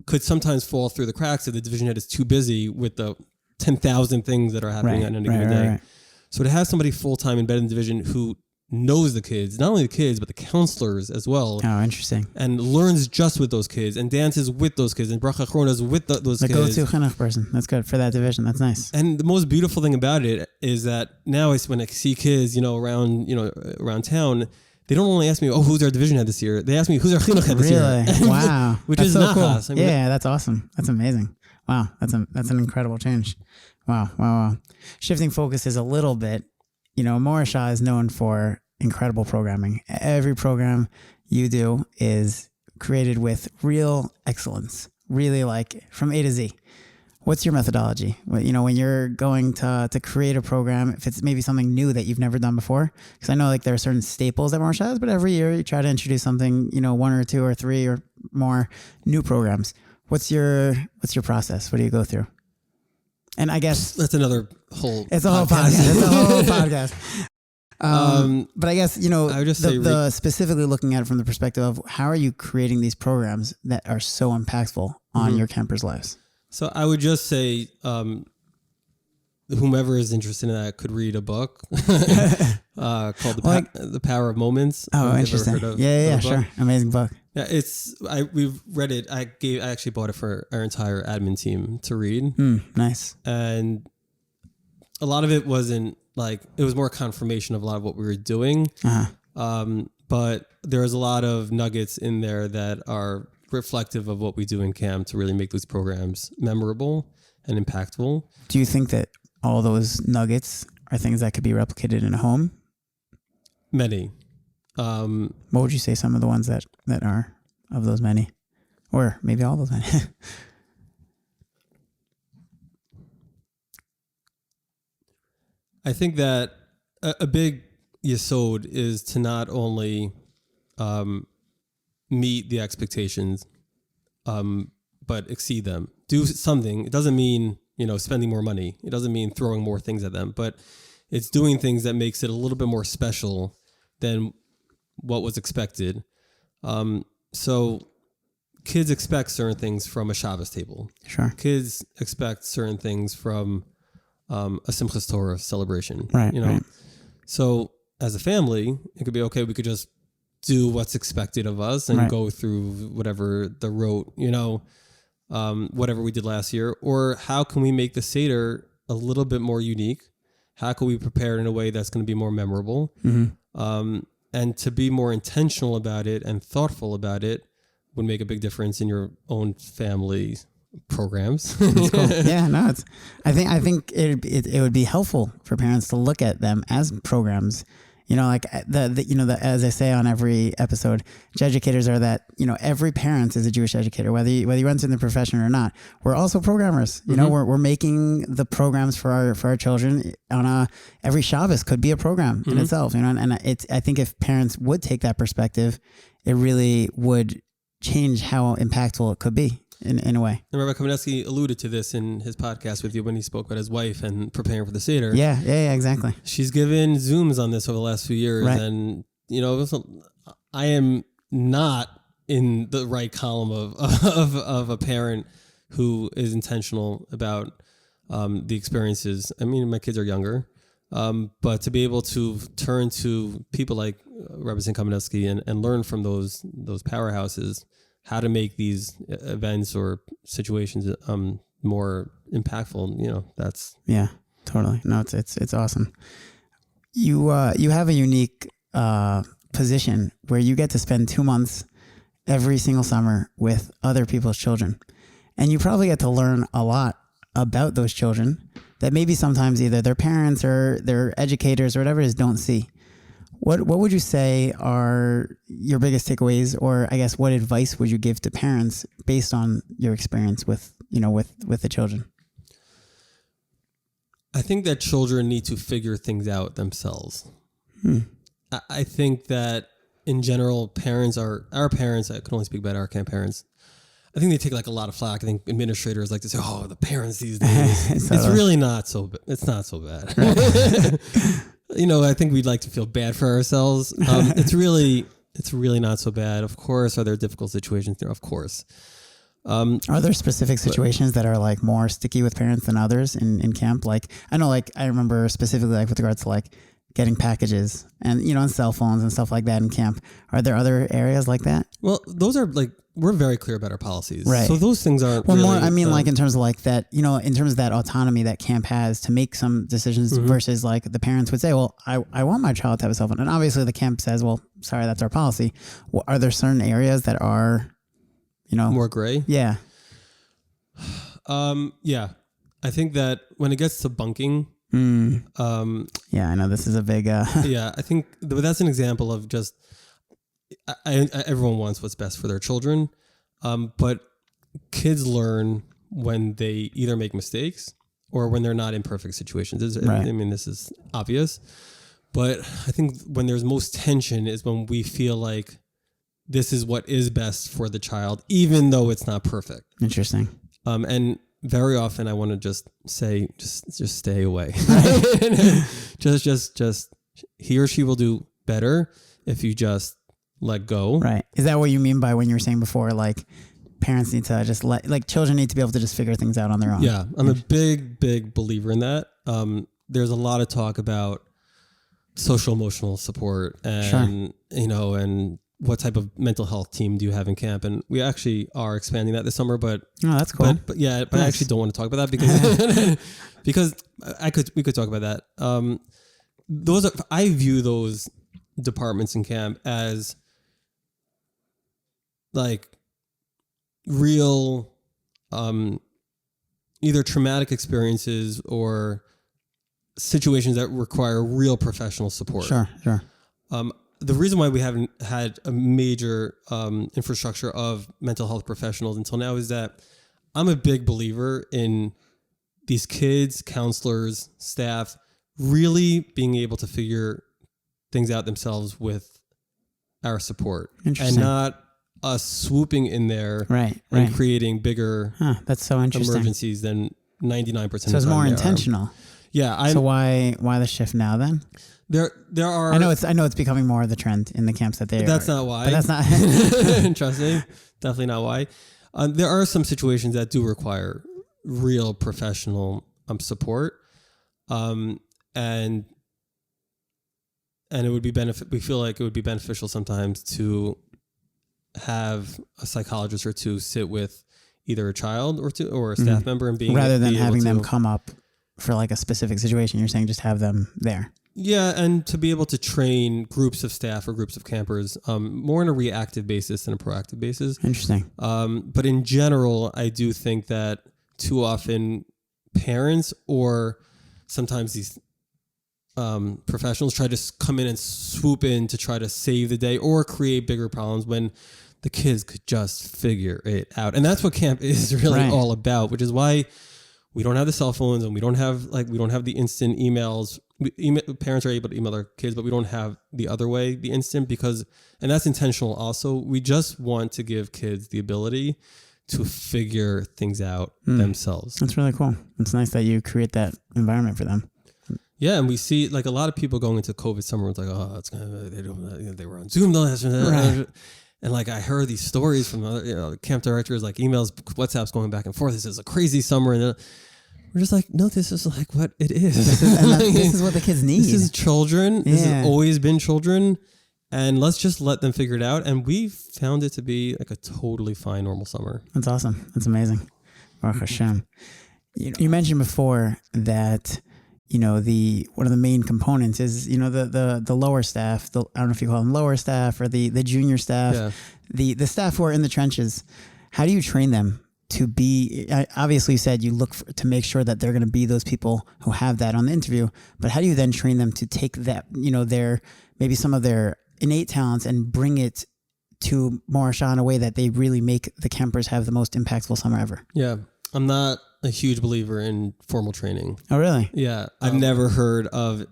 could sometimes fall through the cracks if the division head is too busy with the 10,000 things that are happening on any given day. Right. So to have somebody full-time embedded in the division who knows the kids, not only the kids, but the counselors as well. Oh, interesting. And learns just with those kids and dances with those kids and bracha chronas with those kids. The go-to chinuch person. That's good for that division. That's nice. And the most beautiful thing about it is that now when I see kids, around town, they don't only ask me, oh, who's our division head this year? They ask me, who's our chinuch head this year? Really? Wow. Which that's is so nachas. cool. Yeah, that's awesome. That's amazing. Wow. That's an incredible change. Wow. Shifting focus is a little bit, Morasha is known for incredible programming. Every program you do is created with real excellence, really like from A to Z. What's your methodology? When you're going to create a program, if it's maybe something new that you've never done before, because I know like there are certain staples at Morashas, but every year you try to introduce something, one or two or three or more new programs. What's your process? What do you go through? And I guess that's another whole. It's a whole podcast. It's a whole podcast. But I guess, I would just say specifically looking at it from the perspective of how are you creating these programs that are so impactful on your campers' lives? So I would just say, whomever is interested in that could read a book called The Power of Moments. Oh, interesting. Yeah, sure. Amazing book. Yeah, we've read it. I actually bought it for our entire admin team to read. Nice. And a lot of it wasn't it was more confirmation of a lot of what we were doing. But there was a lot of nuggets in there that are reflective of what we do in camp to really make those programs memorable and impactful. Do you think that all those nuggets are things that could be replicated in a home? Many. What would you say some of the ones that are of those many? Or maybe all those many? I think that a big yesod is to not only meet the expectations, but exceed them. Do something. It doesn't mean, spending more money. It doesn't mean throwing more things at them, but it's doing things that makes it a little bit more special than what was expected. So kids expect certain things from a Shabbos table. Sure. Kids expect certain things from a Simchas Torah celebration. Right. Right. So as a family, it could be okay. We could just do what's expected of us and go through whatever the rote, whatever we did last year. Or how can we make the Seder a little bit more unique? How can we prepare it in a way that's going to be more memorable? And to be more intentional about it and thoughtful about it would make a big difference in your own family programs. That's cool. Yeah, no, I think it would be helpful for parents to look at them as programs. As I say on every episode, educators are that, every parent is a Jewish educator, whether you run in the profession or not. We're also programmers. We're making the programs for our children on every Shabbos could be a program in itself, and I think if parents would take that perspective, it really would change how impactful it could be. In a way. And Rabbi Kamenetsky alluded to this in his podcast with you when he spoke about his wife and preparing for the Seder. Yeah, exactly. She's given Zooms on this over the last few years. Right. And, I am not in the right column of a parent who is intentional about the experiences. I mean, my kids are younger, but to be able to turn to people like Rabbi Kamenetsky and learn from those powerhouses how to make these events or situations more impactful, that's... Yeah, totally. No, it's awesome. You have a unique position where you get to spend 2 months every single summer with other people's children. And you probably get to learn a lot about those children that maybe sometimes either their parents or their educators or whatever it is don't see. What would you say are your biggest takeaways, or I guess what advice would you give to parents based on your experience with the children? I think that children need to figure things out themselves. I think that in general, our parents, I can only speak about our camp parents. I think they take like a lot of flack. I think administrators like to say, "Oh, the parents these days." It's really not so. It's not so bad. Right. I think we'd like to feel bad for ourselves. It's really not so bad. Of course, are there difficult situations there? Of course. Are there specific situations that are like more sticky with parents than others in camp? Like I know, like I remember specifically like with regards to like getting packages and and cell phones and stuff like that in camp. Are there other areas like that? Well, those are like. We're very clear about our policies. Right. So those things aren't really... More, I mean, like in terms of like that, in terms of that autonomy that camp has to make some decisions versus like the parents would say, well, I want my child to have a cell phone. And obviously the camp says, well, sorry, that's our policy. Well, are there certain areas that are, more gray? Yeah. Yeah. I think that when it gets to bunking... yeah, I know this is a big... yeah, I think that's an example of just... everyone wants what's best for their children, but kids learn when they either make mistakes or when they're not in perfect situations. Right. I mean, this is obvious, but I think when there's most tension is when we feel like this is what is best for the child, even though it's not perfect. Interesting. And very often I want to just say, just stay away. just he or she will do better if you just let go. Right. Is that what you mean by when you were saying before, like parents need to just children need to be able to just figure things out on their own? Yeah. I'm a big believer in that. There's a lot of talk about social emotional support and, and what type of mental health team do you have in camp? And we actually are expanding that this summer, but that's cool. But nice. I actually don't want to talk about that because we could talk about that. I view those departments in camp as like real either traumatic experiences or situations that require real professional support. Sure. The reason why we haven't had a major infrastructure of mental health professionals until now is that I'm a big believer in these kids, counselors, staff really being able to figure things out themselves with our support and not us swooping in there and creating bigger that's so interesting. emergencies than 99% of the time. So it's more intentional. Yeah. So why the shift now then? There are. I know it's becoming more of the trend in the camps that they. That's not why. But that's not. Trust me, definitely not why. There are some situations that do require real professional support, and it would be we feel like it would be beneficial sometimes to have a psychologist or two sit with either a child or two or a staff member and rather than having them come up for like a specific situation. You're saying just have them there. Yeah, and to be able to train groups of staff or groups of campers more on a reactive basis than a proactive basis. Interesting. But in general, I do think that too often parents or sometimes these professionals try to come in and swoop in to try to save the day or create bigger problems when the kids could just figure it out. And that's what camp is really all about, which is why we don't have the cell phones and we don't have the instant emails. Parents are able to email their kids, but we don't have the other way, the instant, and that's intentional also. We just want to give kids the ability to figure things out themselves. That's really cool. It's nice that you create that environment for them. Yeah, and we see like a lot of people going into COVID summer with like, oh, it's they were on Zoom the last and like I heard these stories from other camp directors, like emails, WhatsApps going back and forth. This is a crazy summer, and we're just like, no, this is like what it is. This is what the kids need. This is children. This has always been children, and let's just let them figure it out. And we found it to be like a totally fine, normal summer. That's awesome. That's amazing. Baruch Hashem. You mentioned before that. One of the main components is, the lower staff, I don't know if you call them lower staff or the junior staff, the staff who are in the trenches. How do you train them to be, obviously you said you look to make sure that they're going to be those people who have that on the interview, but how do you then train them to take that, maybe some of their innate talents and bring it to Morasha in a way that they really make the campers have the most impactful summer ever? Yeah. I'm not a huge believer in formal training. Oh, really? Yeah. I've never heard of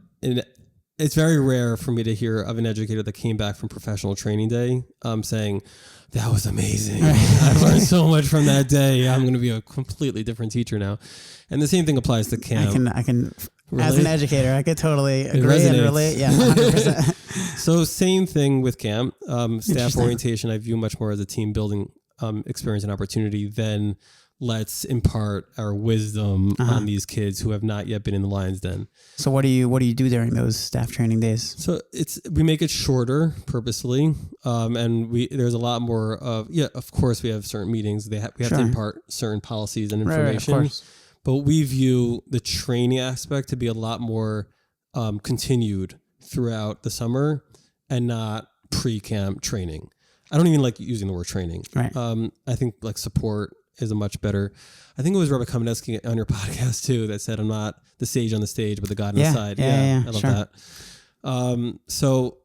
it's very rare for me to hear of an educator that came back from professional training day saying, that was amazing. I learned so much from that day. I'm going to be a completely different teacher now. And the same thing applies to camp. I can Relate? As an educator, I could totally agree and relate. Yeah, 100%. So same thing with camp. Staff orientation, I view much more as a team building experience and opportunity than let's impart our wisdom on these kids who have not yet been in the lion's den. So what do you do during those staff training days? So we make it shorter purposely, and there's a lot more of of course we have certain meetings. We have to impart certain policies and information, right, of course. But we view the training aspect to be a lot more continued throughout the summer and not pre-camp training. I don't even like using the word training. Right. I think like support is a much better. I think it was Robert Kamenetsky on your podcast too that said, "I'm not the sage on the stage, but the God on the side." Yeah, I love that. So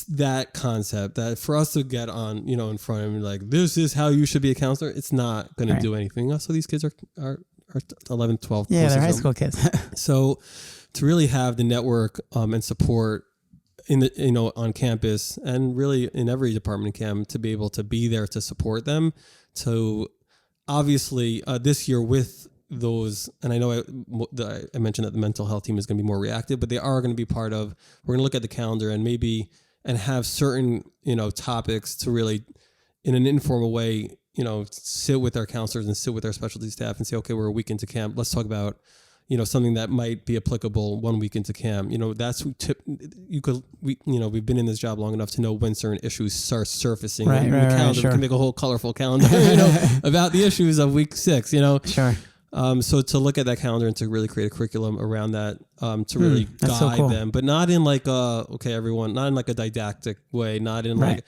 that concept that for us to get on, in front of me like, this is how you should be a counselor. It's not going to do anything. Also, these kids are 11, 12. Yeah, they're high school kids. So to really have the network and support in the on campus and really in every department in camp to be able to be there to support them. To obviously this year with those, and I know I mentioned that the mental health team is going to be more reactive, but they are going to be part of. We're going to look at the calendar and have certain topics to really, in an informal way, sit with our counselors and sit with our specialty staff and say, okay, we're a week into camp. Let's talk about, something that might be applicable 1 week into camp. We've been in this job long enough to know when certain issues start surfacing. Right, the calendar, we can make a whole colorful calendar, about the issues of week 6, Sure. So to look at that calendar and to really create a curriculum around that, to really guide them, but not in like not in like a didactic way, not in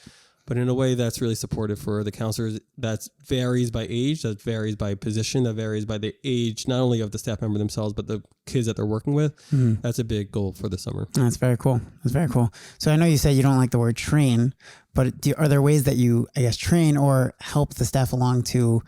but in a way that's really supportive for the counselors. That varies by age, that varies by position, that varies by the age, not only of the staff member themselves, but the kids that they're working with. That's a big goal for the summer. That's very cool. So I know you said you don't like the word train, but are there ways that you, I guess, train or help the staff along to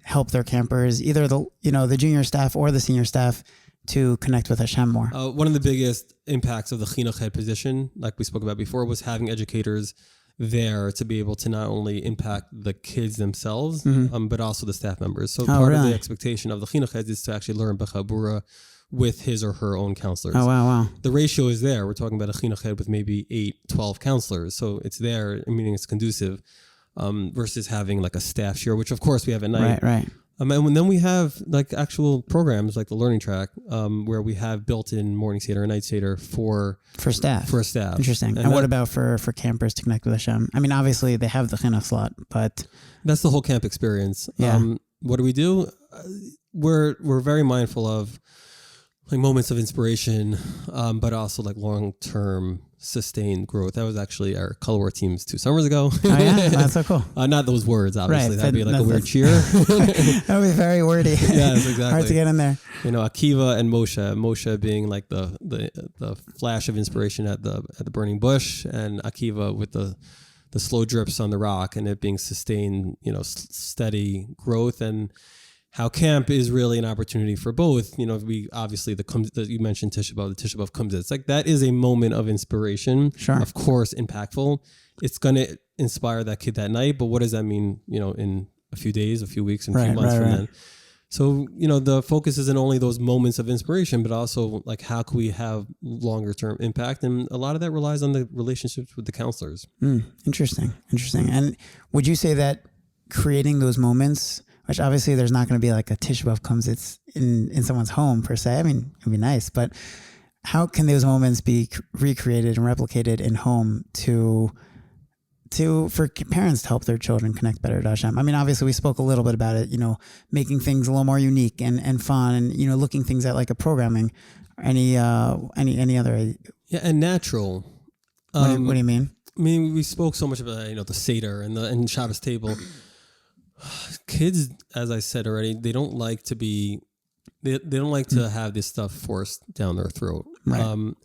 help their campers, either the junior staff or the senior staff, to connect with Hashem more? One of the biggest impacts of the chinuch head position, like we spoke about before, was having educators there to be able to not only impact the kids themselves, but also the staff members. So part of the expectation of the chinuch head is to actually learn b'chabura with his or her own counselors. Oh, wow. The ratio is there. We're talking about a chinuch head with maybe 8, 12 counselors. So it's there, meaning it's conducive, versus having like a staff share, which of course we have at night. Right. And then we have like actual programs like the learning track, where we have built-in morning seder and night seder for staff. Interesting. And what about for campers to connect with Hashem? I mean, obviously they have the chinuch slot, but that's the whole camp experience. Yeah. What do we do? We're very mindful of like moments of inspiration, but also like long-term sustained growth. That was actually our color war teams 2 summers ago. Oh yeah, that's so cool. Not those words, obviously. Right, that'd be like a weird cheer. That would be very wordy. Yes, exactly. Hard to get in there. Akiva and Moshe. Moshe being like the flash of inspiration at the burning bush, and Akiva with the slow drips on the rock, and it being sustained, steady growth. And how camp is really an opportunity for both. We obviously you mentioned Tisha B'Av, the Tisha B'Av comes. It's like that is a moment of inspiration. Sure. Of course, impactful. It's going to inspire that kid that night. But what does that mean? In a few days, a few weeks, and a few months from then. So the focus isn't only those moments of inspiration, but also like how can we have longer term impact, and a lot of that relies on the relationships with the counselors. Interesting. And would you say that creating those moments, which obviously there's not going to be like a Tisha B'Av comes, it's in someone's home per se. I mean, it'd be nice, but how can those moments be recreated and replicated in home for parents to help their children connect better to Hashem? I mean, obviously we spoke a little bit about it, making things a little more unique and fun, and, looking things at like a programming, any other. Yeah. And natural. What do you mean? I mean, we spoke so much about, the Seder and Shabbos table. Kids, as I said already, they don't like to be, they don't like to have this stuff forced down their throat. Right.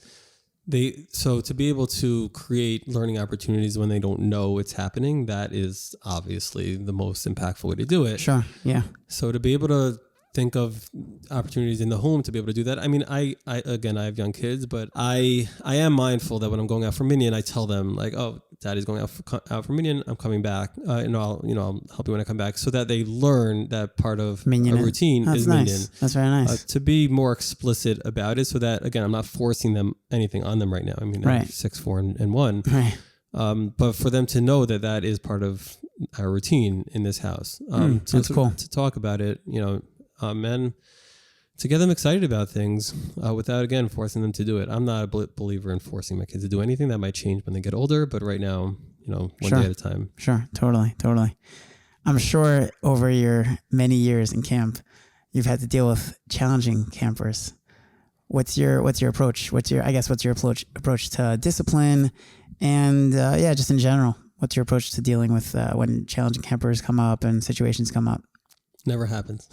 So to be able to create learning opportunities when they don't know it's happening, that is obviously the most impactful way to do it. Sure. Yeah. So to be able to think of opportunities in the home to be able to do that. I mean, I have young kids, but I am mindful that when I'm going out for Minion, I tell them like, oh, Daddy's going out for Minion. I'm coming back. And I'll help you when I come back, so that they learn that part of Minion a routine is nice. Minion. That's very nice. To be more explicit about it, so that again, I'm not forcing them anything on them right now. I mean, right. 6, 4, and 1. Right. But for them to know that is part of our routine in this house. That's cool. To talk about it, and to get them excited about things without, again, forcing them to do it. I'm not a believer in forcing my kids to do anything. That might change when they get older, but right now, one day at a time. Sure. Totally. I'm sure over your many years in camp, you've had to deal with challenging campers. What's your approach? What's your approach to discipline? And just in general, what's your approach to dealing with when challenging campers come up and situations come up? Never happens.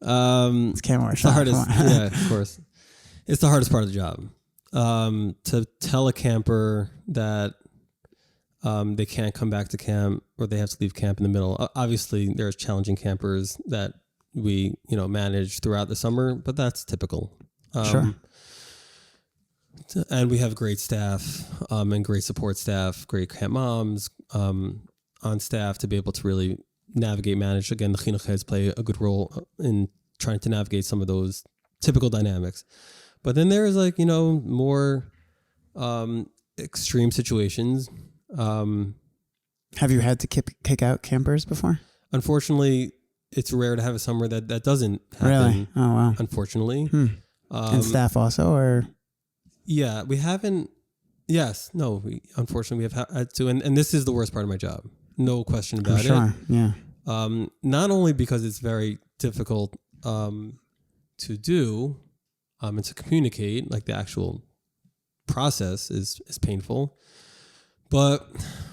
It's Camp Morasha. It's the hardest. Yeah, of course. It's the hardest part of the job. To tell a camper that they can't come back to camp, or they have to leave camp in the middle. Obviously, there's challenging campers that we manage throughout the summer, but that's typical. Sure. And we have great staff and great support staff, great camp moms on staff to be able to really manage. Again, the chinuch heads play a good role in trying to navigate some of those typical dynamics. But then there's more extreme situations. Have you had to kick out campers before? Unfortunately, it's rare to have a summer that doesn't happen. Really? Oh, wow. Unfortunately. And staff also, or? Yeah, we haven't. Yes. No, unfortunately, we have had to. And this is the worst part of my job. No question about it. Sure. Yeah. Not only because it's very difficult to do and to communicate, like the actual process is painful, but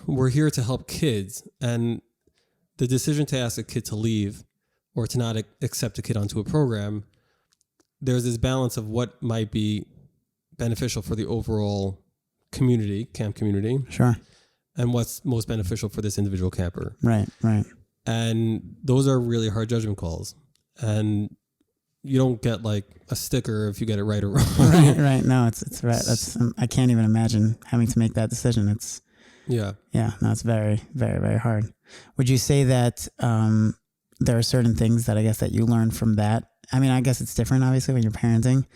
we're here to help kids. And the decision to ask a kid to leave or to not accept a kid onto a program, there's this balance of what might be beneficial for the overall camp community. Sure. And what's most beneficial for this individual camper. Right. And those are really hard judgment calls. And you don't get like a sticker if you get it right or wrong. Right. No, it's right. That's I can't even imagine having to make that decision. No, it's very, very, very hard. Would you say that there are certain things that I guess that you learn from that? I mean, I guess it's different, obviously, when you're parenting.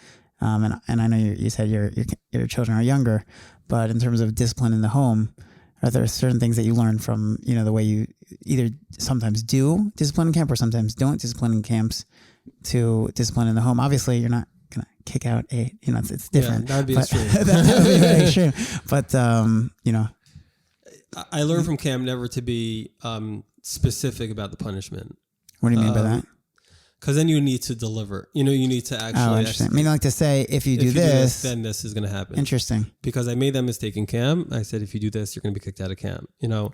And I know you said your children are younger, but in terms of discipline in the home, are there certain things that you learn from, the way you either sometimes do discipline in camp or sometimes don't discipline in camps to discipline in the home? Obviously, you're not going to kick out it's different. Yeah, that would be extreme. That would be very extreme. But, I learned from camp never to be specific about the punishment. What do you mean by that? Because then you need to deliver. You need to actually. Oh, interesting. I mean, like to say, if you do this, then this is going to happen. Interesting. Because I made that mistake in camp. I said, if you do this, you're going to be kicked out of camp. And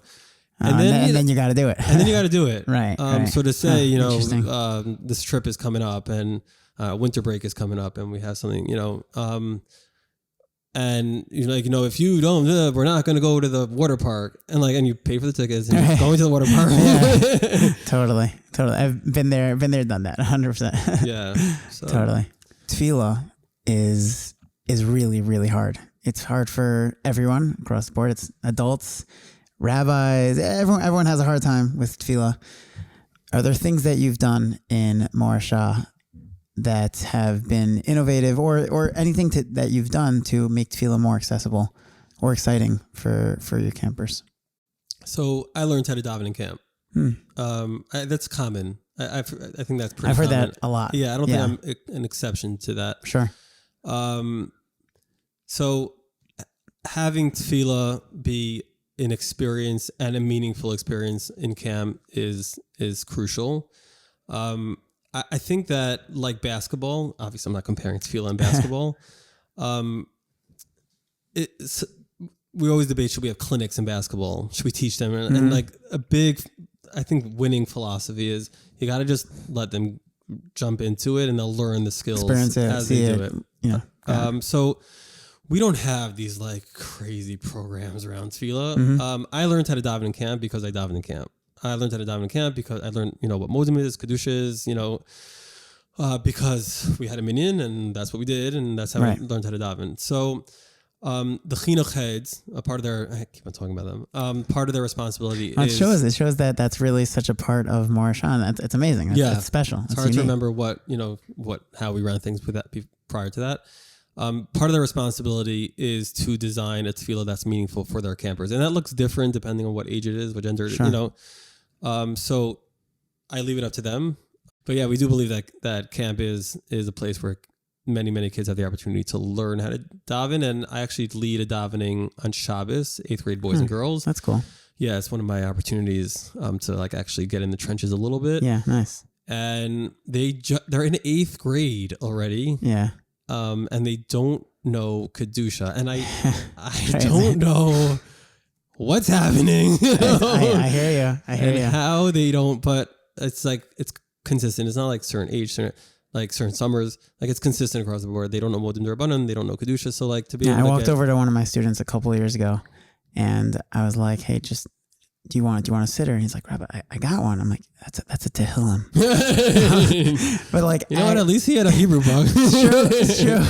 then you got to do it. And then you got to do it. Right. So to say, this trip is coming up and winter break is coming up, and we have something, and you're like, if you don't, we're not going to go to the water park, and you pay for the tickets and you're going to the water park. Yeah. Totally. I've been there, done that 100%. Yeah. So. Totally. Tefillah is really, really hard. It's hard for everyone across the board. It's adults, rabbis, everyone has a hard time with tefillah. Are there things that you've done in Morasha that have been innovative or anything that you've done to make tefillah more accessible or exciting for your campers? So I learned how to daven in camp. That's common. I think that's pretty I've heard common. that a lot. Yeah, I don't think I'm an exception to that. Sure. So having tefillah be an experience and a meaningful experience in camp is crucial. I think that, like basketball, obviously I'm not comparing tefillah and basketball. We always debate, should we have clinics in basketball? Should we teach them? And like a big, I think, winning philosophy is you got to just let them jump into it and they'll learn the skills as they do it. Yeah. So we don't have these like crazy programs around tefillah. I learned how to daven in camp because I daven in camp. I learned how to daven in camp because I learned, what Modim is, Kedusha is, because we had a minyan and that's what we did. And that's how I learned how to daven. So the chinuch heads, a part of their, I keep on talking about them, part of their responsibility it shows that that's really such a part of Morasha. It's amazing. It's special. It's hard to remember how we ran things with that prior to that. Part of their responsibility is to design a tefillah that's meaningful for their campers. And that looks different depending on what age it is, what gender it is, so I leave it up to them. But yeah, we do believe that camp is a place where many, many kids have the opportunity to learn how to daven. And I actually lead a davening on Shabbos, 8th grade boys and girls. That's cool. Yeah, it's one of my opportunities to actually get in the trenches a little bit. Yeah, nice. And they're in 8th grade already. Yeah. And they don't know Kedusha. And I don't know what's happening. I hear you. How they don't, but it's consistent. It's not like certain age, certain summers, it's consistent across the board. They don't know Modim D'Rabbanan, they don't know Kedusha. So to be I walked over to one of my students a couple of years ago and I was like, hey, do you want a sitter? And he's like, Rabbi, I got one. I'm like, that's a Tehillim. But at least he had a Hebrew book. It's true.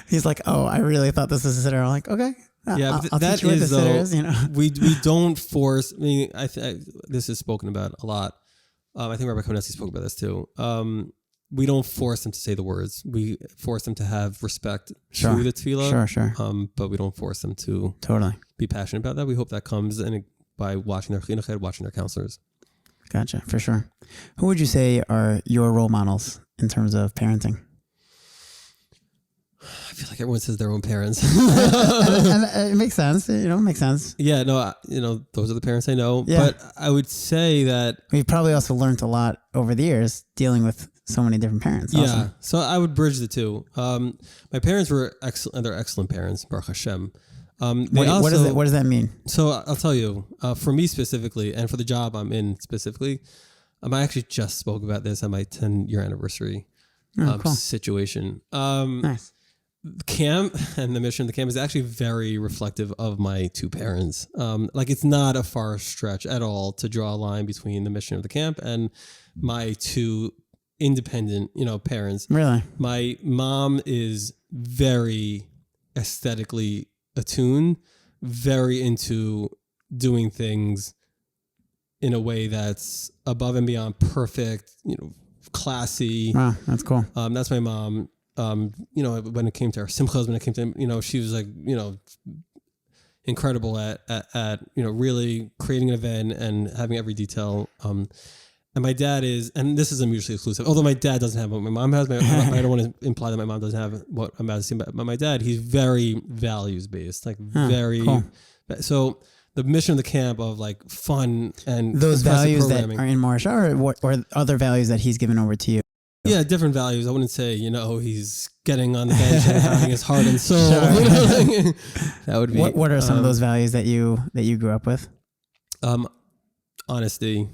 He's like, oh, I really thought this was a sitter. I'm like, okay. Yeah, I'll teach you what the sitter is, we don't force, this is spoken about a lot. I think Rabbi Konesi spoke about this too. We don't force them to say the words. We force them to have respect to the tefillah. Sure. But we don't force them to be passionate about that. We hope that comes by watching their chinuch, watching their counselors. Gotcha, for sure. Who would you say are your role models in terms of parenting? I feel like everyone says their own parents. and it makes sense. Makes sense. Yeah, no, those are the parents I know. Yeah. But I would say that we've probably also learned a lot over the years dealing with so many different parents. Yeah. Also. So I would bridge the two. My parents were excellent. They're excellent parents, Baruch Hashem. What does that mean? So I'll tell you, for me specifically, and for the job I'm in specifically, I actually just spoke about this at my 10-year anniversary cool. situation. Nice. Camp and the mission of the camp is actually very reflective of my two parents. It's not a far stretch at all to draw a line between the mission of the camp and my two independent, parents. Really? My mom is very aesthetically attuned, very into doing things in a way that's above and beyond perfect, classy. Wow, that's cool. That's my mom. When it came to our simchas, when it came to, she was incredible at really creating an event and having every detail. And my dad is, and this is mutually exclusive, although my dad doesn't have what my mom has. I don't want to imply that my mom doesn't have what I'm about to say, but my dad, he's very values based, very. Cool. So the mission of the camp of fun and those values that are in Morasha, or other values that he's given over to you. Yeah, different values. I wouldn't say, he's getting on the bench and having his heart and soul. Sure. That would be. What are some of those values that you grew up with? Honesty,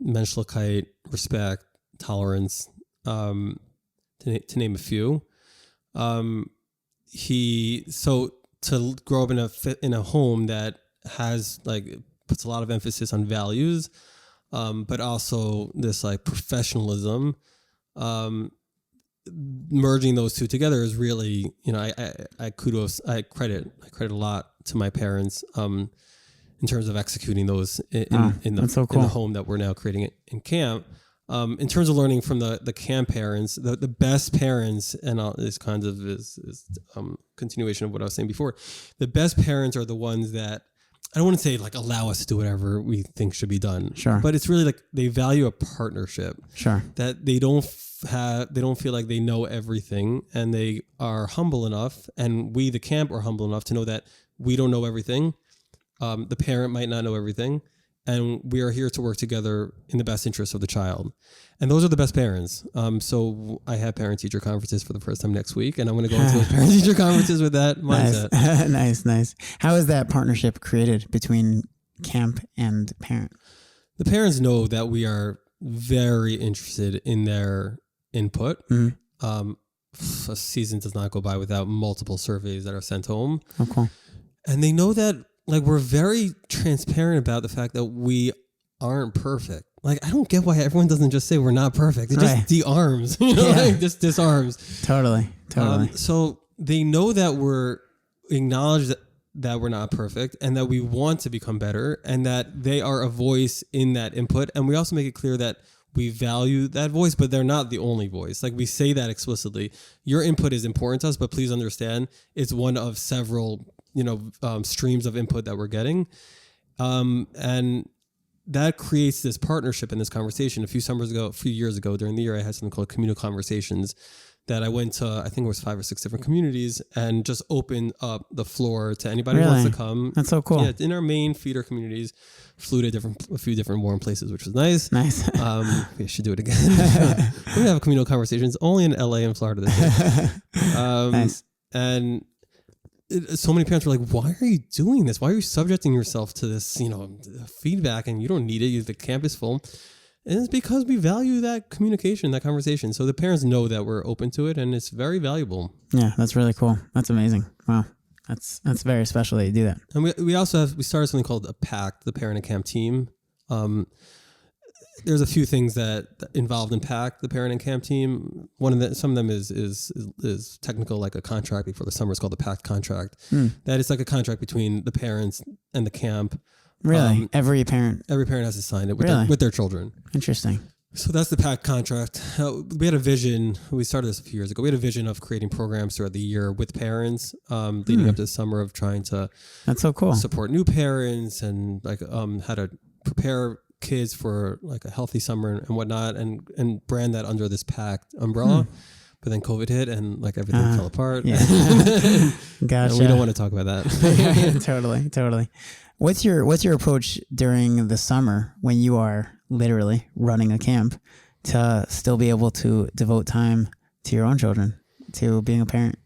menschlichkeit, respect, tolerance, to name a few. To grow up in a home that has puts a lot of emphasis on values, but also this professionalism. Merging those two together is really, I credit a lot to my parents in terms of executing those in the home that we're now creating in camp. In terms of learning from the camp parents, the best parents, and this kind of is continuation of what I was saying before. The best parents are the ones that, I don't want to say allow us to do whatever we think should be done. Sure. But it's really they value a partnership. Sure. That they don't feel like they know everything, and they are humble enough, and we, the camp, are humble enough to know that we don't know everything. The parent might not know everything, and we are here to work together in the best interest of the child. And those are the best parents. So I have parent-teacher conferences for the first time next week, and I'm going to go into those parent-teacher conferences with that mindset. Nice. How is that partnership created between camp and parent? The parents know that we are very interested in their input. Mm-hmm. A season does not go by without multiple surveys that are sent home. Okay. And they know that we're very transparent about the fact that we aren't perfect. Like, I don't get why everyone doesn't just say we're not perfect. It just de-arms, like just disarms. Totally. So they know that we're acknowledge that we're not perfect and that we want to become better and that they are a voice in that input. And we also make it clear that we value that voice, but they're not the only voice. Like, we say that explicitly. Your input is important to us, but please understand it's one of several, streams of input that we're getting. And that creates this partnership in this conversation. A few years ago during the year, I had something called communal conversations that I went to, I think it was 5 or 6 different communities and just opened up the floor to anybody who wants to come. That's so cool. Yeah, in our main feeder communities, flew to a few different warm places, which was nice. Nice. We should do it again. We have communal conversations only in LA and Florida this year. Nice. And so many parents were like, why are you doing this? Why are you subjecting yourself to this, feedback, and you don't need it. The camp is full. And it's because we value that communication, that conversation. So the parents know that we're open to it, and it's very valuable. Yeah, that's really cool. That's amazing. Wow. That's very special that you do that. And we started something called a PACT, the Parent and Camp Team. There's a few things that involved in PACT, the Parent and Camp Team. Some of them is technical, like a contract before the summer. It's called the PACT contract. That is like a contract between the parents and the camp. Really? Every parent has to sign it with their children. Interesting. So that's the PACT contract. We had a vision. We started this a few years ago. We had a vision of creating programs throughout the year with parents, leading up to the summer, of trying to that's so cool. support new parents and like how to prepare kids for like a healthy summer and whatnot, and brand that under this PACT umbrella. But then COVID hit and like everything fell apart. Yeah. Gotcha. We don't want to talk about that. Totally. What's your approach during the summer when you are literally running a camp to still be able to devote time to your own children, to being a parent?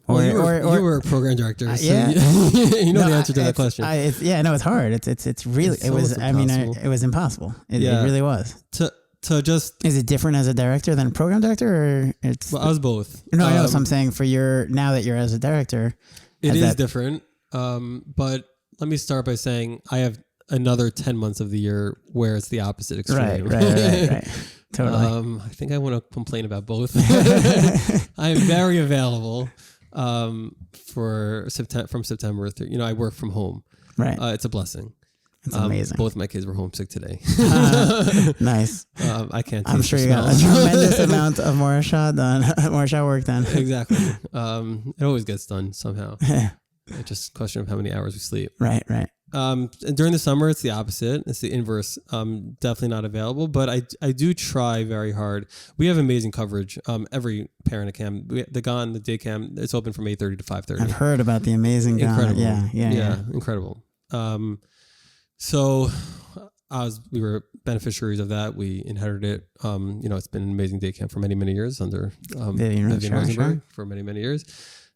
Or you were a program director, so yeah. you know the answer to that question. It's hard. It's really, it was impossible. It really was. Is it different as a director than a program director, or it's? Well, I was both. No, I know. So I'm saying now that you're as a director, it is different. But let me start by saying I have another 10 months of the year where it's the opposite extreme. Right. Totally. I think I want to complain about both. I am very available from September through. I work from home. Right. It's a blessing. It's amazing. Both my kids were homesick today. Nice. I can't. I'm sure you got a tremendous amount of Morasha work done. Exactly. It always gets done somehow. It's just a question of how many hours we sleep. Right. And during the summer, it's the opposite. It's the inverse. Definitely not available, but I do try very hard. We have amazing coverage. Every parent at camp, the day camp, it's open from 8:30 to 5:30. I've heard about the amazing incredible. Yeah, incredible. So we were beneficiaries of that. We inherited it. It's been an amazing day camp for many, many years under Vivian Rosenberg for many, many years.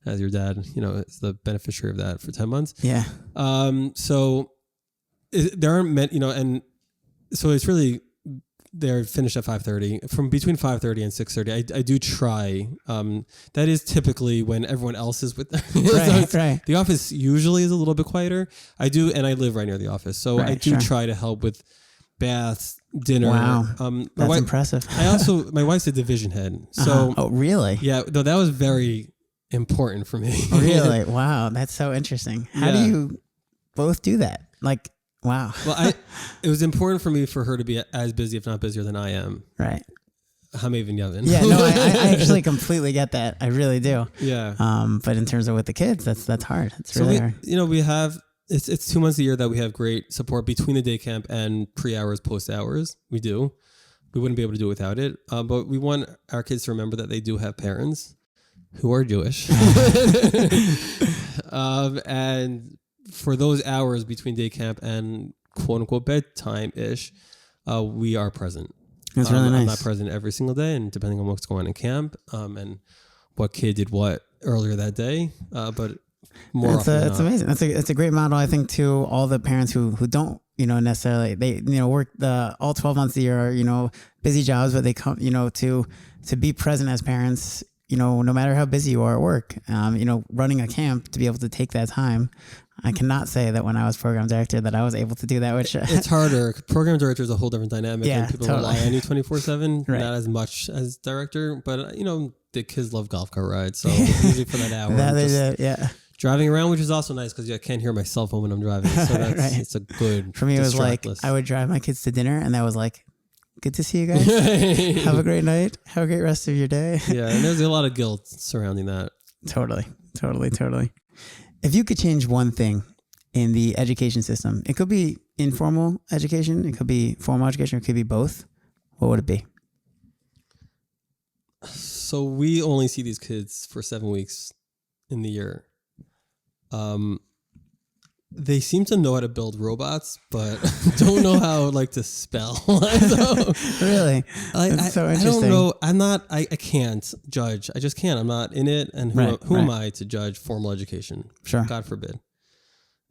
As your dad, is the beneficiary of that for 10 months. Yeah. So there aren't many, and so it's really, they're finished at 5:30. From between 5:30 and 6:30, I do try. That is typically when everyone else is with them. Right. The office usually is a little bit quieter. I do, and I live right near the office. So I do try to help with baths, dinner. Wow. That's impressive. My wife's a division head. So Oh, really? Yeah. No, that was very important for me. Really? Wow. That's so interesting. How do you both do that? Like, wow. Well, it was important for me for her to be as busy, if not busier than I am. Right. Hamavin Yavin. Yeah, no, I actually completely get that. I really do. Yeah. But in terms of with the kids, that's hard. It's really hard. We have, it's 2 months a year that we have great support between the day camp and pre-hours, post-hours. We do. We wouldn't be able to do it without it. But we want our kids to remember that they do have parents who are Jewish. And for those hours between day camp and quote unquote bedtime-ish, we are present. That's really nice. I'm not present every single day, and depending on what's going on in camp, and what kid did what earlier that day, but more often that's amazing. That's a great model, I think, to all the parents who don't, necessarily, they, work all 12 months a year, busy jobs, but they come, to be present as parents, no matter how busy you are at work, running a camp, to be able to take that time, I cannot say that when I was program director that I was able to do that, which it's harder. Program director is a whole different dynamic. Yeah, and people totally. rely on you 24/7, Right. not as much as director, but the kids love golf cart rides. So usually for that hour, that I'm is just it, yeah. driving around, which is also nice because I can't hear my cell phone when I'm driving. So that's, Right. it's a good For me, it was like, distractless. I would drive my kids to dinner and that was like, good to see you guys. Have a great night. Have a great rest of your day. Yeah, and there's a lot of guilt surrounding that. Totally. If you could change one thing in the education system, it could be informal education, it could be formal education, it could be both. What would it be? So we only see these kids for 7 weeks in the year. They seem to know how to build robots, but don't know how to spell. So, Really? That's so I interesting. don't know. I can't judge. I just can't. I'm not in it. And who am I to judge formal education? Sure. God forbid.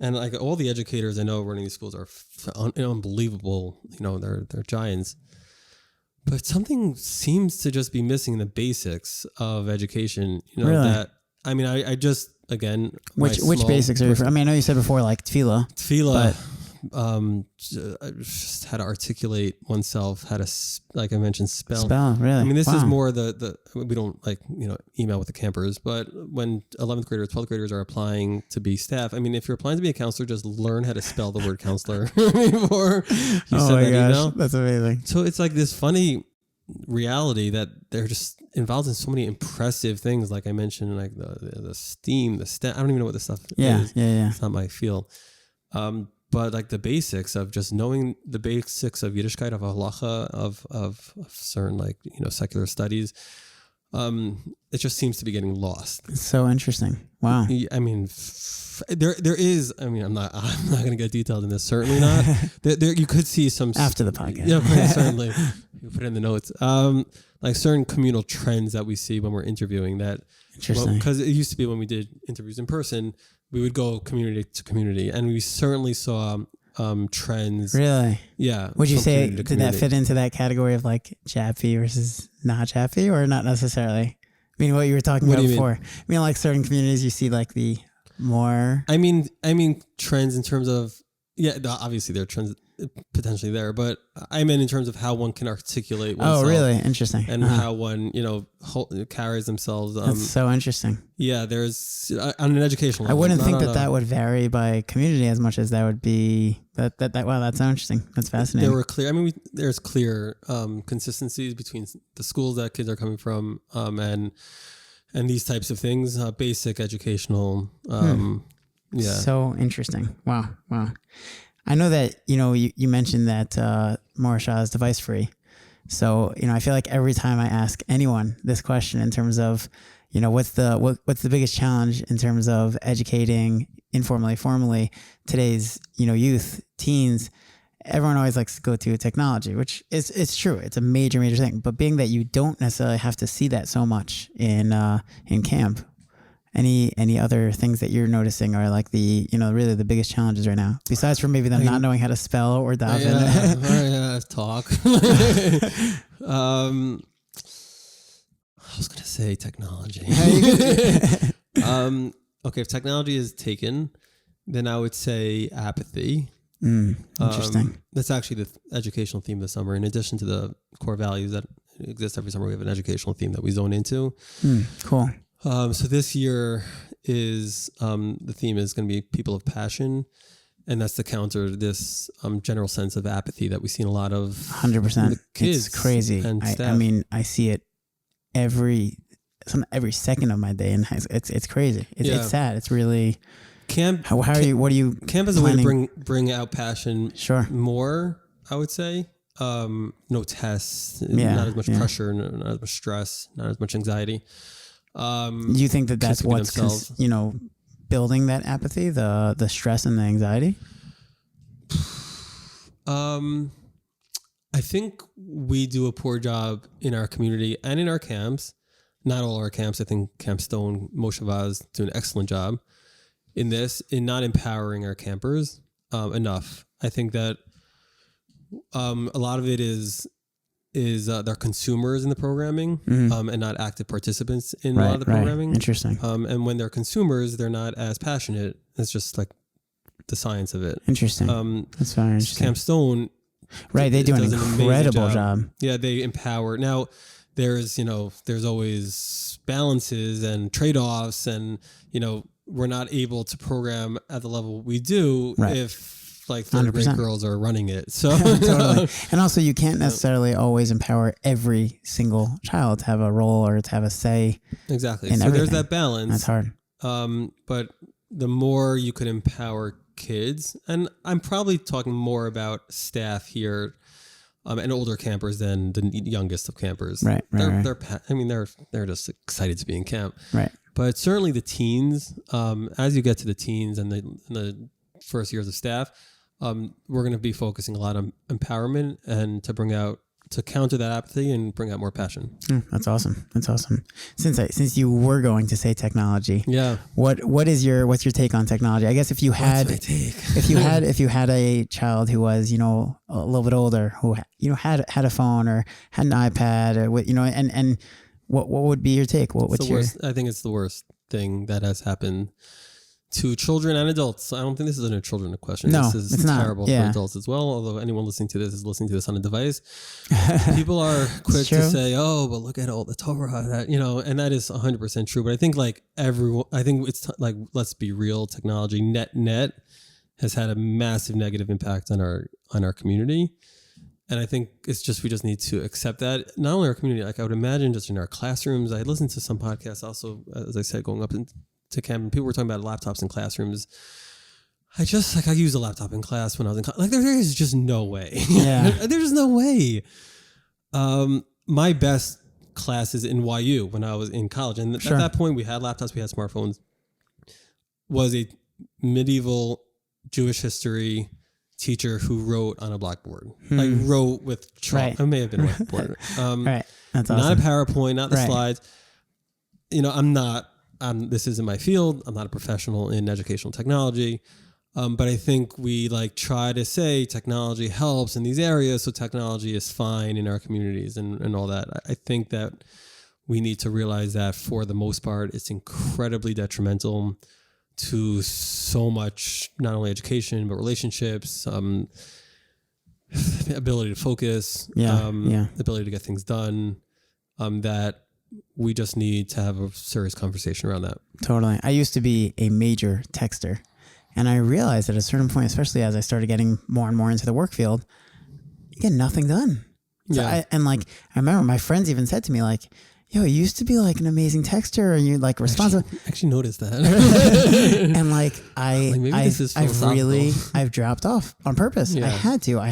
And all the educators I know running these schools are unbelievable. They're giants. But something seems to just be missing in the basics of education. Really? I just, again, Which basics are you referring? I know you said before tefillah. Tefillah, just how to articulate oneself, how to, like I mentioned, spell. Really? This Wow. is more the we don't email with the campers, but when 11th graders, 12th graders are applying to be staff, if you're applying to be a counselor, just learn how to spell the word counselor before you send that email. That's amazing. So it's like this funny reality that they're just involved in so many impressive things, like I mentioned, like the STEAM, the STEM. I don't even know what this stuff is. Yeah. It's not my field. But like the basics of just knowing the basics of Yiddishkeit, of halacha, of certain secular studies, it just seems to be getting lost. It's so interesting. Wow. There is. I'm not going to get detailed in this. Certainly not. There you could see some After the podcast. Yeah, certainly. You put it in the notes. Like certain communal trends that we see when we're interviewing. That Interesting. Because it used to be when we did interviews in person, we would go community to community, and we certainly saw trends. Really? Yeah. Would you from say, community to did that community. fit into that category of Jappy versus not Jappy, or not necessarily? What you were talking What about do you before. Like certain communities, you see the more. I mean trends in terms of, obviously there are trends potentially there, but I meant in terms of how one can articulate oneself. Oh, really? Interesting. And how one, carries themselves. That's so interesting. Yeah, there's on an educational level. I wouldn't think that would vary by community as much as that would be that. Wow, that's so interesting. That's fascinating. There were clear. There's clear consistencies between the schools that kids are coming from, and these types of things. Basic educational. Yeah. So interesting. Wow. I know that you mentioned that Morashas is device free. So I feel like every time I ask anyone this question in terms of what's the biggest challenge in terms of educating informally, formally today's youth, teens, everyone always likes to go to technology, which it's true. It's a major thing. But being that you don't necessarily have to see that so much in camp, any other things that you're noticing are really the biggest challenges right now, besides from maybe them not knowing how to spell or daven? Talk. I was gonna say technology. Okay, if technology is taken, then I would say apathy. Interesting. That's actually the educational theme this summer. In addition to the core values that exist every summer, we have an educational theme that we zone into. Cool. So this year is the theme is going to be people of passion, and that's to counter this general sense of apathy that we see in a lot of 100%. kids. It's crazy. And staff. I see it every second of my day, and it's crazy. It's sad. It's really camp. How are you? What are you? Camp is a way to bring out passion. Sure. More, I would say. No tests. Not as much pressure. Not as much stress. Not as much anxiety. Do you think that's what's building that apathy, the stress and the anxiety? I think we do a poor job in our community and in our camps. Not all our camps. I think Camp Stone, Morashas do an excellent job in not empowering our campers enough. I think that a lot of it is they're consumers in the programming and not active participants in a lot of the programming. Interesting. And when they're consumers, they're not as passionate. It's just like the science of it. Interesting. That's very interesting. Camp Stone, right? They do an incredible job. Yeah, they empower. Now, there's always balances and trade-offs, and we're not able to program at the level we do if like third grade girls are running it. So totally. And also, you can't necessarily always empower every single child to have a role or to have a say. Exactly. In so everything. there's that balance. That's hard. But the more you could empower kids, and I'm probably talking more about staff here, and older campers than the youngest of campers. Right. They're just excited to be in camp. Right. But certainly the teens, as you get to the teens and the first years of staff, we're going to be focusing a lot on empowerment and to counter that apathy and bring out more passion. That's awesome. Since you were going to say technology, yeah. What's your take on technology? I guess if you had a child who was a little bit older, who had a phone or had an iPad, or and what would be your take? I think it's the worst thing that has happened to children and adults. I don't think this is a children question. No, this is it's terrible not. Yeah. for adults as well. Although anyone listening to this is listening to this on a device. People are quick to say, "Oh, but look at all the Torah," and that is 100% true. But I think let's be real. Technology net has had a massive negative impact on our community. And I think we just need to accept that. Not only our community, like I would imagine just in our classrooms. I listened to some podcasts also, as I said, going up to camp, and people were talking about laptops in classrooms. I used a laptop in class when I was in college. Like there is just no way. Yeah. There's no way. My best classes in YU when I was in college, and at that point we had laptops, we had smartphones, was a medieval Jewish history teacher who wrote on a blackboard, like wrote with chalk. Right. It may have been a whiteboard. Right. That's awesome. Not a PowerPoint, not the slides. This isn't my field. I'm not a professional in educational technology. But I think we try to say technology helps in these areas. So technology is fine in our communities and all that. I think that we need to realize that for the most part, it's incredibly detrimental to so much, not only education, but relationships, ability to focus, ability to get things done, that we just need to have a serious conversation around that. Totally. I used to be a major texter, and I realized at a certain point, especially as I started getting more and more into the work field, you get nothing done. So I remember my friends even said to me, yo, you used to be an amazing texter, and you responsive. Actually noticed that. And I've dropped off on purpose. Yeah. I had to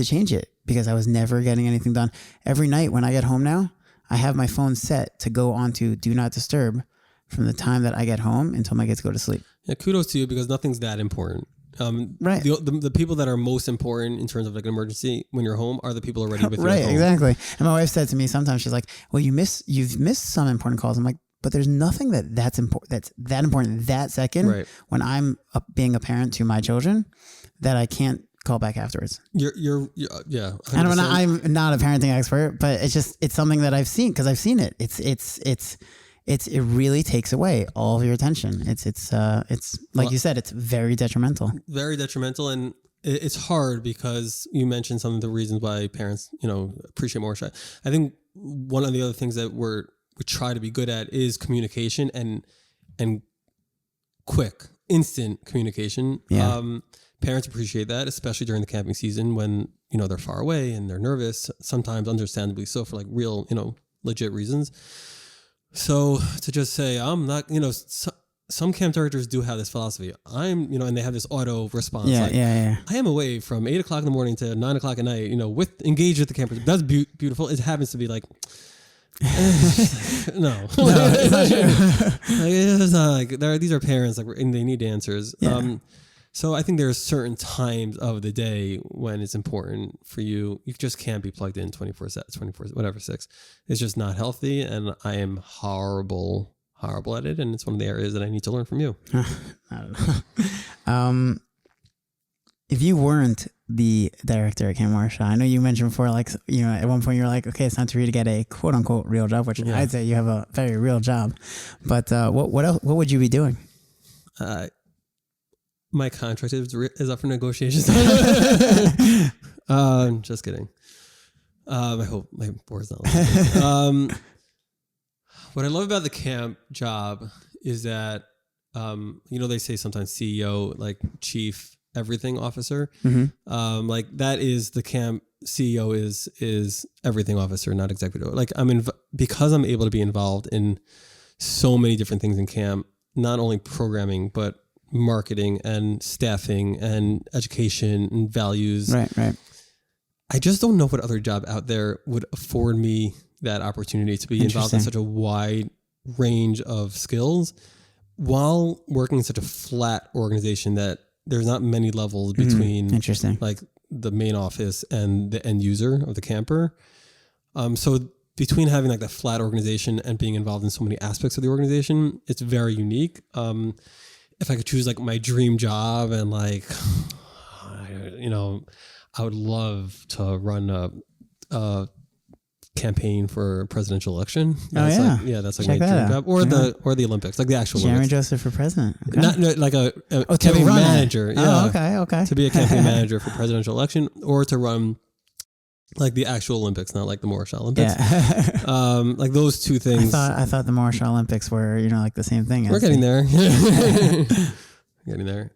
change it because I was never getting anything done. Every night when I get home now, I have my phone set to go on to do not disturb from the time that I get home until my kids go to sleep. Yeah, kudos to you because nothing's that important. Right. The people that are most important in terms of an emergency when you're home are the people already with you. Right, exactly. And my wife said to me sometimes, she's like, well, you've missed some important calls. I'm like, but there's nothing that's that important that second when I'm being a parent to my children that I can't call back afterwards. Yeah. 100%. I'm not a parenting expert, but it's something that I've seen because I've seen it. It really takes away all of your attention. It's like you said, it's very detrimental. Very detrimental, and it's hard because you mentioned some of the reasons why parents, appreciate Morasha. I think one of the other things that we try to be good at is communication and quick, instant communication. Yeah. Parents appreciate that, especially during the camping season when they're far away and they're nervous. Sometimes, understandably so, for real, legit reasons. So to just say, I'm not, some camp directors do have this philosophy. And they have this auto response. Yeah. I am away from 8 o'clock in the morning to 9 o'clock at night, engaged with the campers. That's beautiful. It happens to be no. No, it's not true. It's not these are parents, and they need answers. Yeah. So I think there's certain times of the day when it's important for you. You just can't be plugged in 6. It's just not healthy. And I am horrible at it. And it's one of the areas that I need to learn from you. I don't know. If you weren't the director at Camp Morasha, I know you mentioned before, at one point you're like, okay, it's time for you to get a quote unquote real job, which I'd say you have a very real job. But what else? What would you be doing? my contract is up for negotiations. Just kidding. I hope my board's not listening. What I love about the camp job is that, they say sometimes CEO, like chief everything officer. Mm-hmm. Like that is the camp CEO is everything officer, not executive. Like because I'm able to be involved in so many different things in camp, not only programming, but marketing and staffing and education and values. Right. I just don't know what other job out there would afford me that opportunity to be involved in such a wide range of skills while working in such a flat organization that there's not many levels between like the main office and the end user of the camper. So between having like that flat organization and being involved in so many aspects of the organization, it's very unique. If I could choose like my dream job and like, I would love to run a campaign for a presidential election. That's that's like Check my dream job, or the Olympics, like the actual Jeremy Olympics. Joszef for president. Okay. Not like a campaign manager. Okay. To be a campaign manager for presidential election, or to run like the actual Olympics, not like the Morasha Olympics. Yeah. Like those two things. I thought the Morasha Olympics were, like the same thing. We're getting there. Getting there.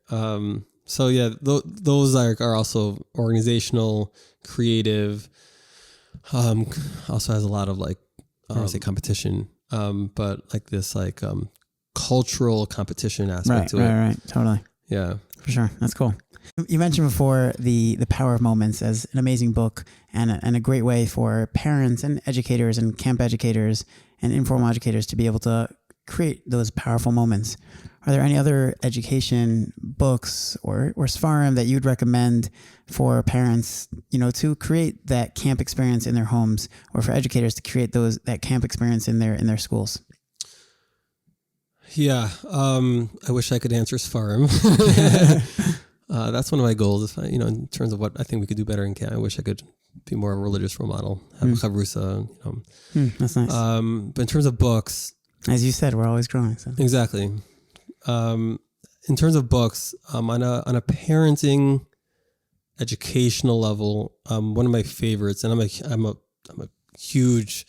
So yeah, those are also organizational, creative. Also has a lot of like, I don't want to say competition, but like this like cultural competition aspect to it. Right. Totally. Yeah. For sure. That's cool. You mentioned before the Power of Moments as an amazing book and a great way for parents and educators and camp educators and informal educators to be able to create those powerful moments. Are there any other education books or Sfarim that you'd recommend for parents, to create that camp experience in their homes, or for educators to create that camp experience in their schools? Yeah. I wish I could answer Sfarim. That's one of my goals. In terms of what I think we could do better in camp, I wish I could be more of a religious role model. Have a chavrusa, That's nice. But in terms of books, as you said, we're always growing. So. Exactly. In terms of books, on a parenting educational level, one of my favorites, and I'm a huge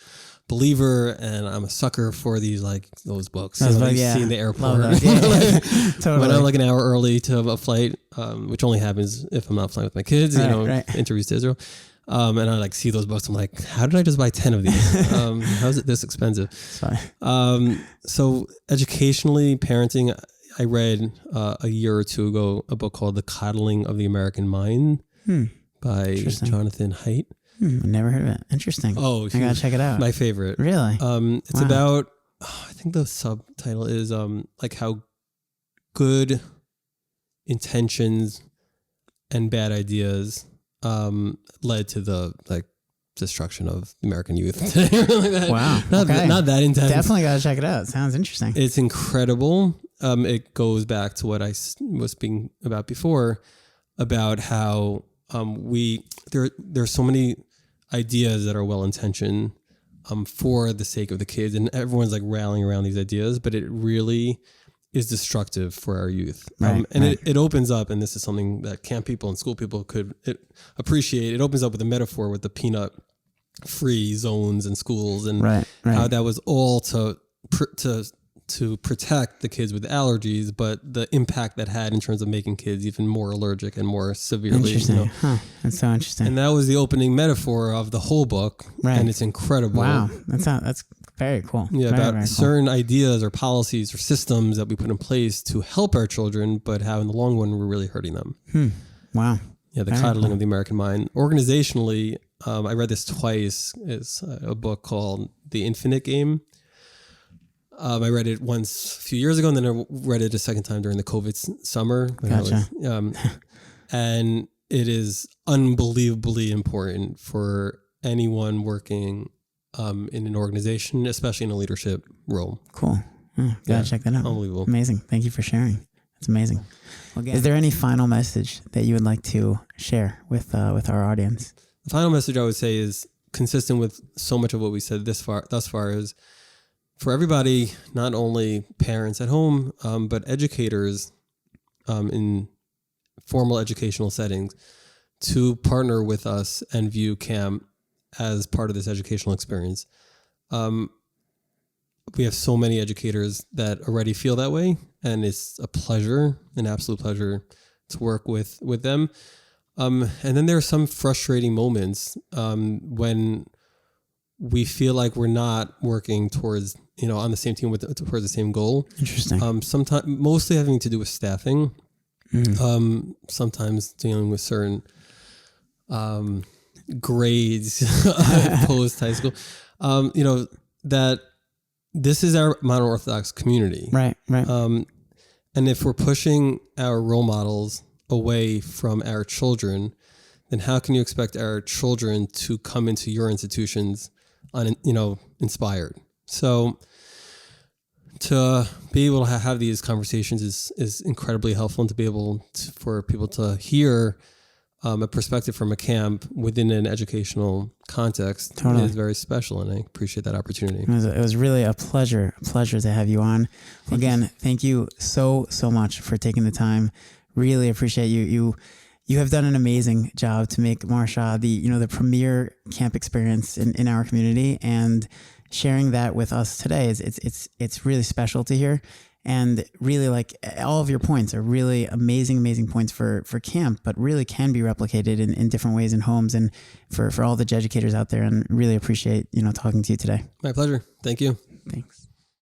believer, and I'm a sucker for these like those books. You see in the airport. Totally. When I'm like an hour early to a flight, which only happens if I'm not flying with my kids. Interviews to Israel. And I like see those books. I'm like, how did I just buy 10 of these? How is it this expensive? So educationally, parenting, I read a year or two ago a book called The Coddling of the American Mind by Jonathan Haidt. I've never heard of it. Interesting. Oh, I gotta check it out. My favorite. Really? It's about, I think the subtitle is like how good intentions and bad ideas led to the like destruction of American youth. Wow. Not that intense. Definitely got to check it out. Sounds interesting. It's incredible. It goes back to what I was speaking about before, about how there's so many ideas that are well-intentioned for the sake of the kids, and everyone's like rallying around these ideas, but it really is destructive for our youth. It opens up, and this is something that camp people and school people could appreciate. It opens up with a metaphor with the peanut-free zones in schools, and how that was all to protect the kids with allergies, but the impact that had in terms of making kids even more allergic and more severely. Interesting. That's so interesting. And that was the opening metaphor of the whole book, and it's incredible. Wow, that's very cool. Yeah, very, about very certain ideas or policies or systems that we put in place to help our children, but how in the long run we're really hurting them. Wow. Yeah, the coddling of the American mind. Organizationally, I read this twice. It's a book called The Infinite Game. I read it once a few years ago, and then I read it a second time during the COVID summer. Gotcha. And it is unbelievably important for anyone working in an organization, especially in a leadership role. Cool. Gotta check that out. Unbelievable. Amazing. Thank you for sharing. It's amazing. Is there any final message that you would like to share with our audience? The final message I would say is consistent with so much of what we said thus far is for everybody, not only parents at home, but educators in formal educational settings to partner with us and view camp as part of this educational experience. We have so many educators that already feel that way, and it's a pleasure, an absolute pleasure to work with them. And then there are some frustrating moments when we feel like we're not working towards, on the same team towards the same goal. Interesting. Sometimes, mostly having to do with staffing. Sometimes dealing with certain grades post high school. That this is our modern Orthodox community, Right. and if we're pushing our role models away from our children, then how can you expect our children to come into your institutions inspired? So to be able to have these conversations is incredibly helpful, and to be able for people to hear a perspective from a camp within an educational context is very special, and I appreciate that opportunity. It was really a pleasure to have you on. Thank you so much for taking the time. Really appreciate you. You have done an amazing job to make Morasha the premier camp experience in our community, and sharing that with us today it's really special to hear. And really, like, all of your points are really amazing points for camp, but really can be replicated in different ways in homes, and for all the educators out there. And really appreciate talking to you today. My pleasure. Thank you. Thanks.